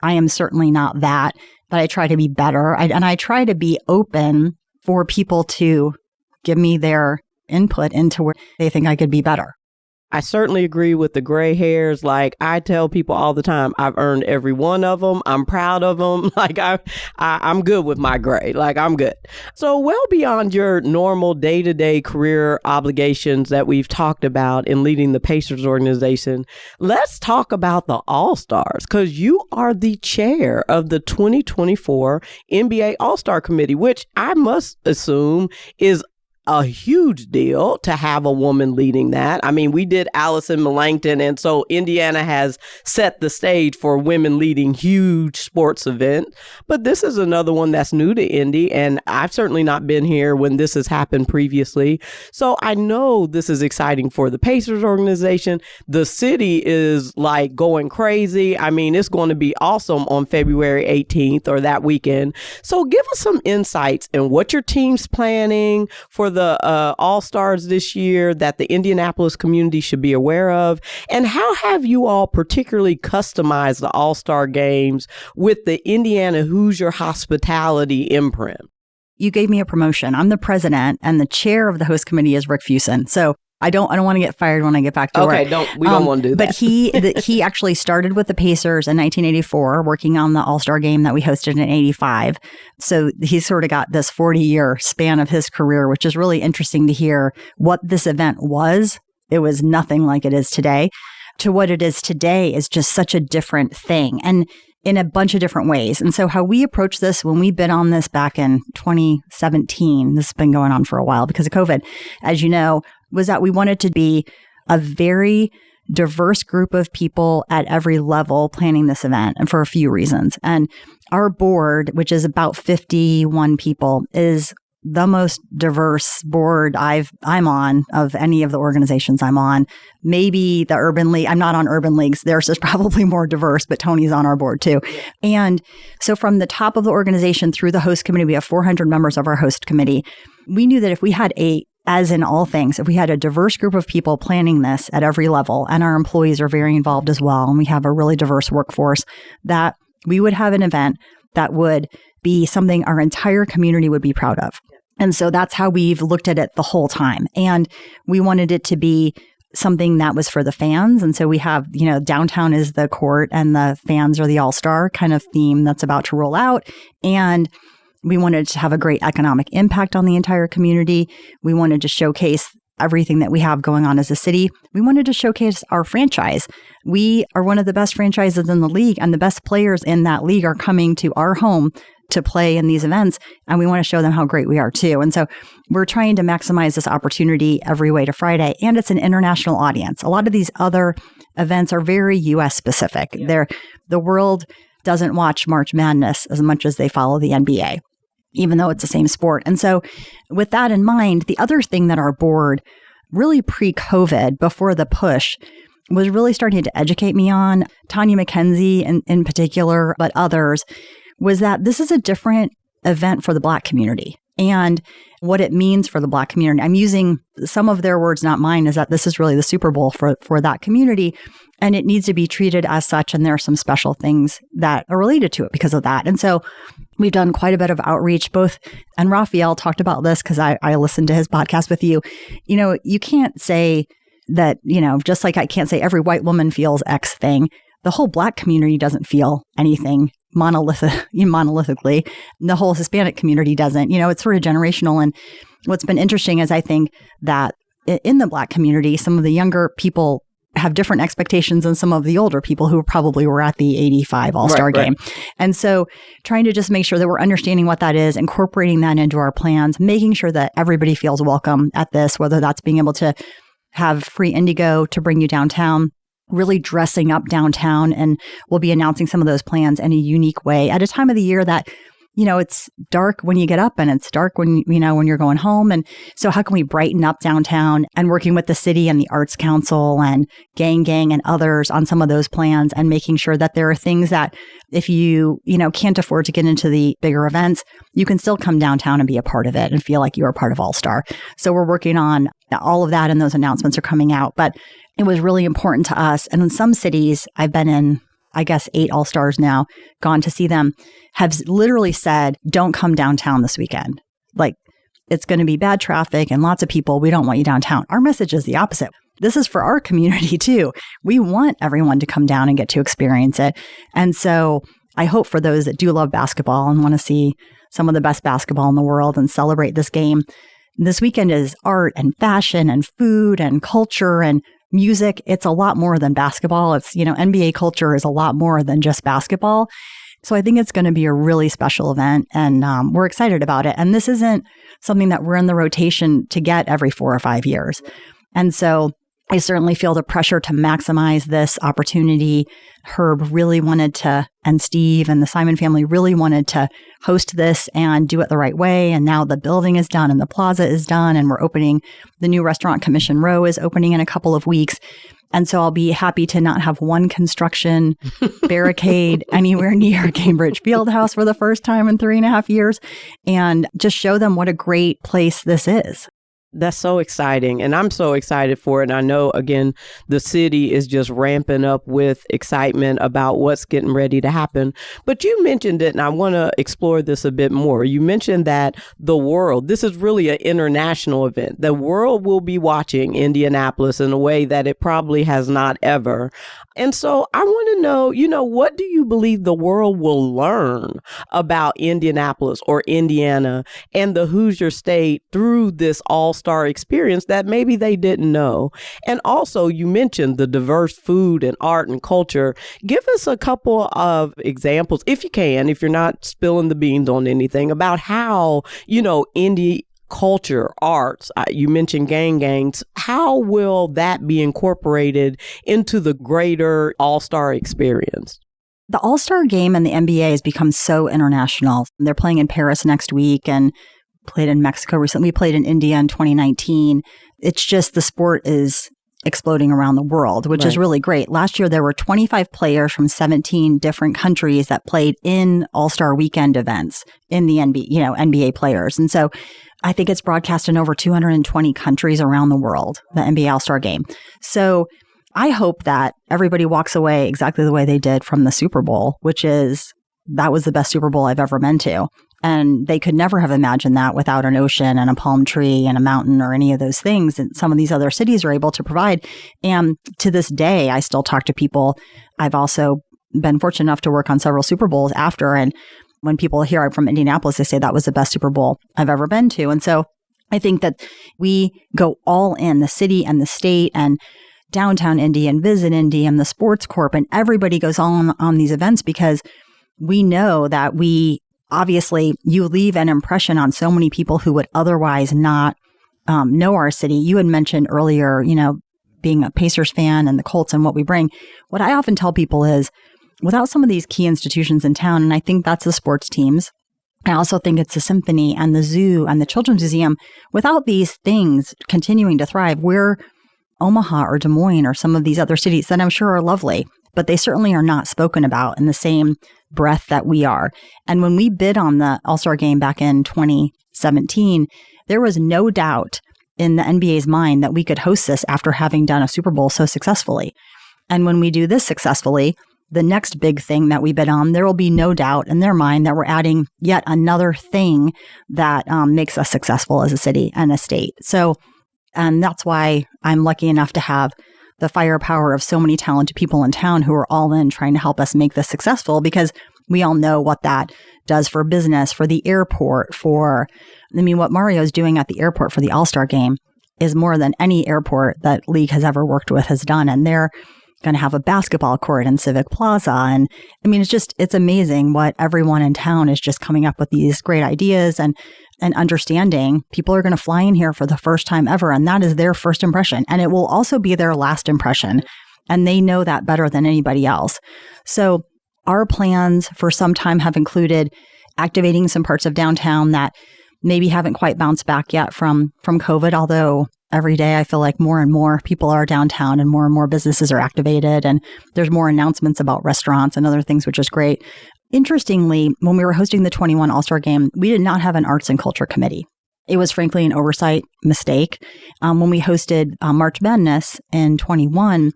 I am certainly not that, but I try to be better. And I try to be open for people to give me their input into where they think I could be better. I certainly agree with the gray hairs. Like I tell people all the time, I've earned every one of them. I'm proud of them. Like I'm good with my gray. Like I'm good. So well beyond your normal day-to-day career obligations that we've talked about in leading the Pacers organization, let's talk about the All-Stars, because you are the chair of the 2024 NBA All-Star Committee, which I must assume is a huge deal to have a woman leading that. I mean, we did Allison Melanchthon, and so Indiana has set the stage for women leading huge sports event. But this is another one that's new to Indy, and I've certainly not been here when this has happened previously. So I know this is exciting for the Pacers organization. The city is like going crazy. I mean, it's going to be awesome on February 18th or that weekend. So give us some insights in what your team's planning for the All-Stars this year that the Indianapolis community should be aware of, and how have you all particularly customized the All-Star games with the Indiana Hoosier hospitality imprint? You gave me a promotion. I'm the president, and the chair of the host committee is Rick Fuson. So I don't want to get fired when I get back to work. Okay, we don't want to do that. But he actually started with the Pacers in 1984, working on the All-Star game that we hosted in 85. So he's sort of got this 40-year span of his career, which is really interesting to hear what this event was. It was nothing like it is today. To what it is today is just such a different thing, and in a bunch of different ways. And so how we approach this when we bid on this back in 2017, this has been going on for a while because of COVID, as you know, was that we wanted to be a very diverse group of people at every level planning this event, and for a few reasons. And our board, which is about 51 people, is the most diverse board I'm on of any of the organizations I'm on. Maybe the Urban League. I'm not on Urban Leagues. Theirs is probably more diverse, but Tony's on our board too. And so from the top of the organization through the host committee, we have 400 members of our host committee. We knew that if we had as in all things, if we had a diverse group of people planning this at every level, and our employees are very involved as well, and we have a really diverse workforce, that we would have an event that would be something our entire community would be proud of. And so that's how we've looked at it the whole time. And we wanted it to be something that was for the fans. And so we have, downtown is the court and the fans are the all-star kind of theme that's about to roll out. And we wanted to have a great economic impact on the entire community. We wanted to showcase everything that we have going on as a city. We wanted to showcase our franchise. We are one of the best franchises in the league, and the best players in that league are coming to our home to play in these events, and we want to show them how great we are too. And so we're trying to maximize this opportunity every way to Friday, and it's an international audience. A lot of these other events are very U.S. specific. Yeah. The world doesn't watch March Madness as much as they follow the NBA, even though it's the same sport. And so with that in mind, the other thing that our board really pre-COVID, before the push, was really starting to educate me on, Tanya McKenzie in particular, but others, was that this is a different event for the Black community and what it means for the Black community. I'm using some of their words, not mine, is that this is really the Super Bowl for that community, and it needs to be treated as such. And there are some special things that are related to it because of that. And so we've done quite a bit of outreach, and Raphael talked about this because I listened to his podcast with you. You can't say that, just like I can't say every white woman feels X thing, the whole Black community doesn't feel anything monolithically. The whole Hispanic community doesn't. It's sort of generational. And what's been interesting is I think that in the Black community, some of the younger people have different expectations than some of the older people who probably were at the 85 All-Star game. And so trying to just make sure that we're understanding what that is, incorporating that into our plans, making sure that everybody feels welcome at this, whether that's being able to have free Indigo to bring you downtown, really dressing up downtown, and we'll be announcing some of those plans in a unique way at a time of the year that, it's dark when you get up and it's dark when you're going home. And so how can we brighten up downtown, and working with the city and the Arts Council and Gang and others on some of those plans, and making sure that there are things that if you can't afford to get into the bigger events, you can still come downtown and be a part of it and feel like you are part of All Star. So we're working on all of that, and those announcements are coming out. But it was really important to us. And in some cities, I've been in, I guess, 8 All-Stars now, gone to see them, have literally said, don't come downtown this weekend. Like, it's going to be bad traffic and lots of people. We don't want you downtown. Our message is the opposite. This is for our community too. We want everyone to come down and get to experience it. And so I hope for those that do love basketball and want to see some of the best basketball in the world and celebrate this game, this weekend is art and fashion and food and culture and music. It's a lot more than basketball. It's, NBA culture is a lot more than just basketball. So I think it's going to be a really special event, and we're excited about it. And this isn't something that we're in the rotation to get every 4 or 5 years. And so I certainly feel the pressure to maximize this opportunity. Herb really wanted to, and Steve and the Simon family really wanted to host this and do it the right way. And now the building is done and the plaza is done, and we're opening the new restaurant. Commission Row is opening in a couple of weeks. And so I'll be happy to not have one construction barricade anywhere near Cambridge Fieldhouse for the first time in 3.5 years, and just show them what a great place this is. That's so exciting. And I'm so excited for it. And I know, again, the city is just ramping up with excitement about what's getting ready to happen. But you mentioned it, and I want to explore this a bit more. You mentioned that the world, this is really an international event. The world will be watching Indianapolis in a way that it probably has not ever. And so I want to know, what do you believe the world will learn about Indianapolis or Indiana and the Hoosier State through this all-star experience that maybe they didn't know? And also, you mentioned the diverse food and art and culture. Give us a couple of examples, if you can, if you're not spilling the beans on anything, about how, Indy culture, arts, you mentioned gangs. How will that be incorporated into the greater All-Star experience? The All-Star game in the NBA has become so international. They're playing in Paris next week and played in Mexico recently. We played in India in 2019. It's just the sport is exploding around the world, which is really great. Last year, there were 25 players from 17 different countries that played in All-Star weekend events in the NBA, NBA players. And so I think it's broadcast in over 220 countries around the world, the NBA All-Star game. So I hope that everybody walks away exactly the way they did from the Super Bowl, which is, that was the best Super Bowl I've ever been to. And they could never have imagined that without an ocean and a palm tree and a mountain or any of those things that some of these other cities are able to provide. And to this day, I still talk to people. I've also been fortunate enough to work on several Super Bowls after. And when people hear I'm from Indianapolis, they say that was the best Super Bowl I've ever been to. And so I think that we go all in, the city and the state and downtown Indy and Visit Indy and the Sports Corp, and everybody goes on these events because we know that obviously, you leave an impression on so many people who would otherwise not know our city. You had mentioned earlier, being a Pacers fan and the Colts and what we bring. What I often tell people is, without some of these key institutions in town, and I think that's the sports teams, I also think it's the symphony and the zoo and the Children's Museum. Without these things continuing to thrive, we're Omaha or Des Moines or some of these other cities that I'm sure are lovely, but they certainly are not spoken about in the same breath that we are. And when we bid on the All-Star game back in 2017, there was no doubt in the NBA's mind that we could host this after having done a Super Bowl so successfully. And when we do this successfully, the next big thing that we bid on, there will be no doubt in their mind that we're adding yet another thing that makes us successful as a city and a state. And that's why I'm lucky enough to have the firepower of so many talented people in town who are all in trying to help us make this successful, because we all know what that does for business, for the airport, what Mario's doing at the airport for the All-Star game is more than any airport that League has ever worked with has done. And they're going to have a basketball court in Civic Plaza. And it's amazing what everyone in town is just coming up with these great ideas and understanding people are going to fly in here for the first time ever. And that is their first impression. And it will also be their last impression. And they know that better than anybody else. So our plans for some time have included activating some parts of downtown that maybe haven't quite bounced back yet from COVID, although every day I feel like more and more people are downtown and more businesses are activated, and there's more announcements about restaurants and other things, which is great. Interestingly, when we were hosting the 21 All-Star Game, we did not have an arts and culture committee. It was frankly an oversight mistake. When we hosted March Madness in 21,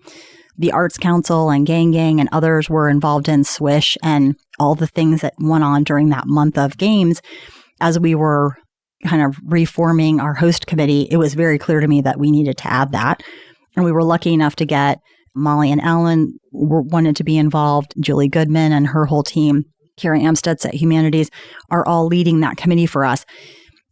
the Arts Council and Gang and others were involved in Swish and all the things that went on during that month of games. As we were kind of reforming our host committee, it was very clear to me that we needed to add that. And we were lucky enough to get Molly and Ellen wanted to be involved. Julie Goodman and her whole team, Carrie Amstutz at Humanities, are all leading that committee for us.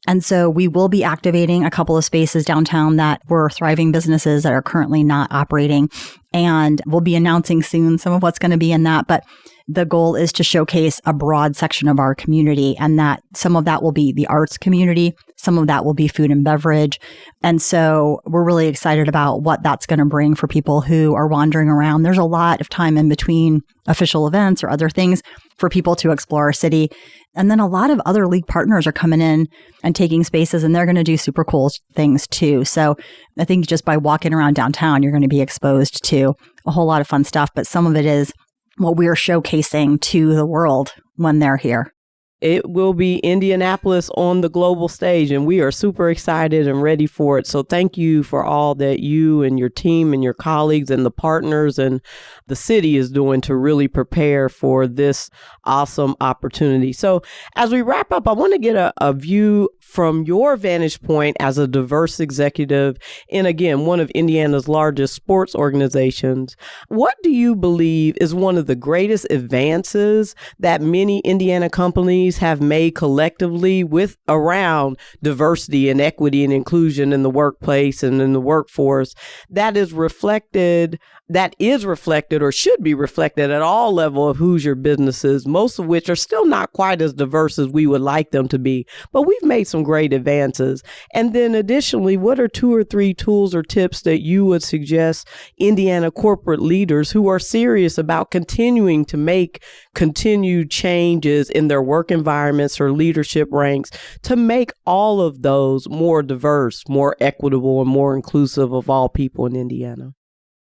And so we will be activating a couple of spaces downtown that were thriving businesses that are currently not operating. And we'll be announcing soon some of what's going to be in that. But the goal is to showcase a broad section of our community, and that some of that will be the arts community, some of that will be food and beverage. And so we're really excited about what that's going to bring for people who are wandering around. There's a lot of time in between official events or other things for people to explore our city. And then a lot of other league partners are coming in and taking spaces, and they're going to do super cool things too. So I think just by walking around downtown, you're going to be exposed to a whole lot of fun stuff. But some of it is what we're showcasing to the world when they're here. It will be Indianapolis on the global stage, and we are super excited and ready for it. So thank you for all that you and your team and your colleagues and the partners and the city is doing to really prepare for this awesome opportunity. So as we wrap up, I want to get a view from your vantage point as a diverse executive in, again, one of Indiana's largest sports organizations. What do you believe is one of the greatest advances that many Indiana companies have made collectively with around diversity and equity and inclusion in the workplace and in the workforce that is reflected or should be reflected at all levels of who's your businesses, most of which are still not quite as diverse as we would like them to be, but we've made some great advances. And then additionally, what are 2 or 3 tools or tips that you would suggest Indiana corporate leaders who are serious about continuing to make continued changes in their work environments or leadership ranks to make all of those more diverse, more equitable, and more inclusive of all people in Indiana?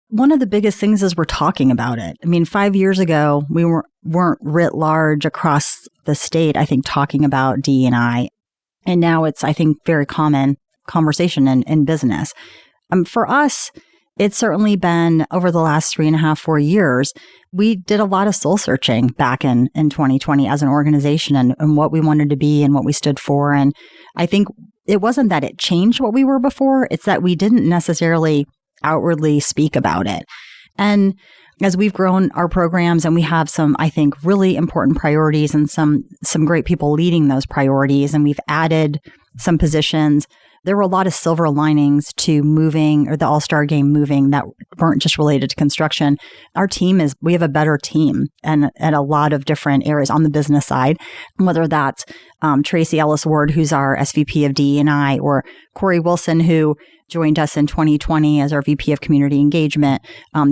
One of the biggest things is we're talking about it. I mean, 5 years ago, we weren't writ large across the state, I think, talking about DE&I. And now it's, I think, very common conversation in business. For us, it's certainly been over the last 3.5, 4 years, we did a lot of soul searching back in 2020 as an organization and what we wanted to be and what we stood for. And I think it wasn't that it changed what we were before, it's that we didn't necessarily outwardly speak about it. And as we've grown our programs and we have some, I think, really important priorities and some great people leading those priorities, and we've added some positions, there were a lot of silver linings to moving, or the All-Star Game moving, that weren't just related to construction. We have a better team and at a lot of different areas on the business side, whether that's Tracy Ellis Ward, who's our SVP of DE&I, or Corey Wilson, who joined us in 2020 as our VP of Community Engagement,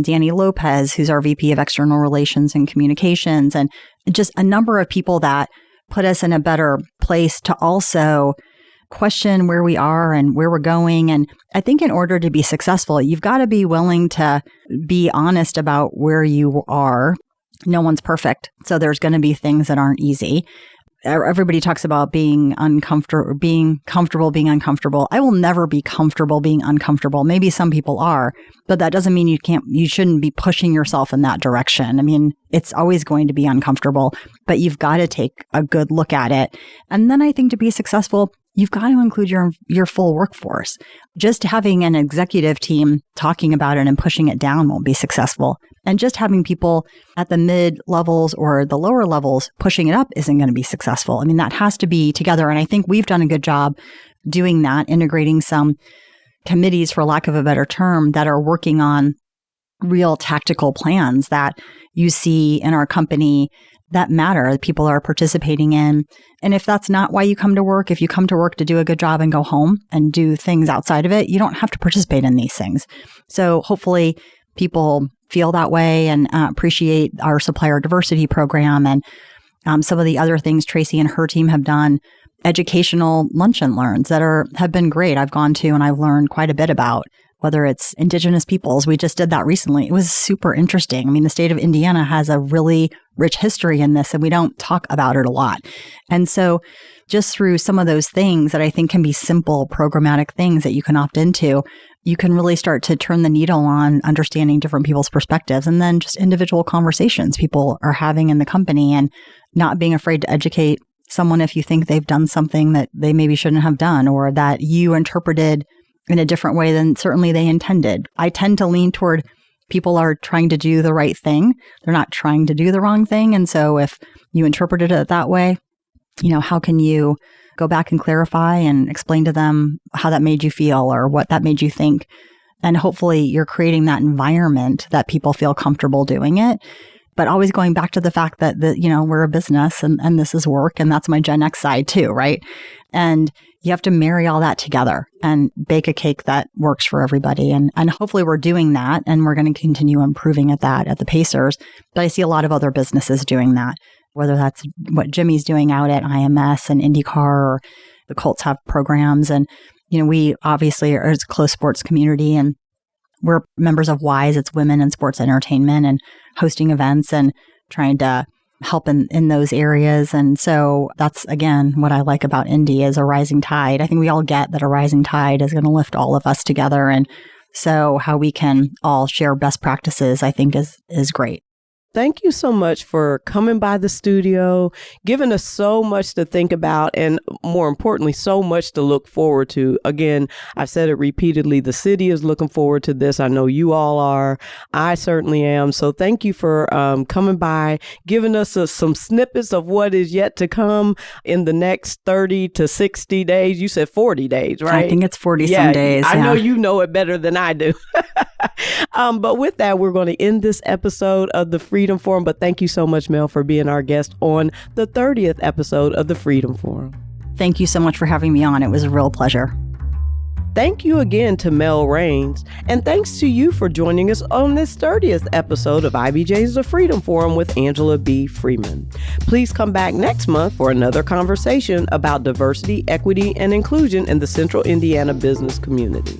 Danny Lopez, who's our VP of External Relations and Communications, and just a number of people that put us in a better place to also question where we are and where we're going. And I think in order to be successful, you've got to be willing to be honest about where you are. No one's perfect, so there's going to be things that aren't easy. Everybody talks about being comfortable being uncomfortable. I will never be comfortable being uncomfortable. Maybe some people are, but that doesn't mean you shouldn't be pushing yourself in that direction. I mean, it's always going to be uncomfortable, but you've got to take a good look at it. And then I think to be successful, you've got to include your full workforce. Just having an executive team talking about it and pushing it down won't be successful. And just having people at the mid levels or the lower levels pushing it up isn't going to be successful. I mean, that has to be together. And I think we've done a good job doing that, integrating some committees, for lack of a better term, that are working on real tactical plans that you see in our company that matter, that people are participating in. And if that's not why you come to work, if you come to work to do a good job and go home and do things outside of it, you don't have to participate in these things. So hopefully people feel that way and appreciate our supplier diversity program and some of the other things Tracy and her team have done, educational lunch and learns that have been great. I've gone to and I've learned quite a bit about whether it's Indigenous peoples. We just did that recently. It was super interesting. I mean, the state of Indiana has a really rich history in this, and we don't talk about it a lot. And so just through some of those things that I think can be simple programmatic things that you can opt into, you can really start to turn the needle on understanding different people's perspectives, and then just individual conversations people are having in the company and not being afraid to educate someone if you think they've done something that they maybe shouldn't have done or that you interpreted in a different way than certainly they intended. I tend to lean toward people are trying to do the right thing. They're not trying to do the wrong thing. And so if you interpreted it that way, how can you go back and clarify and explain to them how that made you feel or what that made you think? And hopefully you're creating that environment that people feel comfortable doing it. But always going back to the fact that we're a business and this is work, and that's my Gen X side too, right? And you have to marry all that together and bake a cake that works for everybody. And hopefully we're doing that, and we're going to continue improving at that at the Pacers. But I see a lot of other businesses doing that, whether that's what Jimmy's doing out at IMS and IndyCar, or the Colts have programs. And, we obviously are a close sports community, and we're members of WISE. It's Women in Sports Entertainment, and hosting events and trying to help in those areas. And so that's, again, what I like about Indy is a rising tide. I think we all get that a rising tide is going to lift all of us together. And so how we can all share best practices, I think is great. Thank you so much for coming by the studio, giving us so much to think about, and more importantly, so much to look forward to. Again, I've said it repeatedly, the city is looking forward to this. I know you all are. I certainly am. So thank you for coming by, giving us some snippets of what is yet to come in the next 30 to 60 days. You said 40 days, right? I think it's 40 some days. I know you know it better than I do. But with that, we're going to end this episode of the Freedom Forum. But thank you so much, Mel, for being our guest on the 30th episode of the Freedom Forum. Thank you so much for having me on. It was a real pleasure. Thank you again to Mel Raines, and thanks to you for joining us on this 30th episode of IBJ's The Freedom Forum with Angela B. Freeman. Please come back next month for another conversation about diversity, equity, and inclusion in the Central Indiana business community.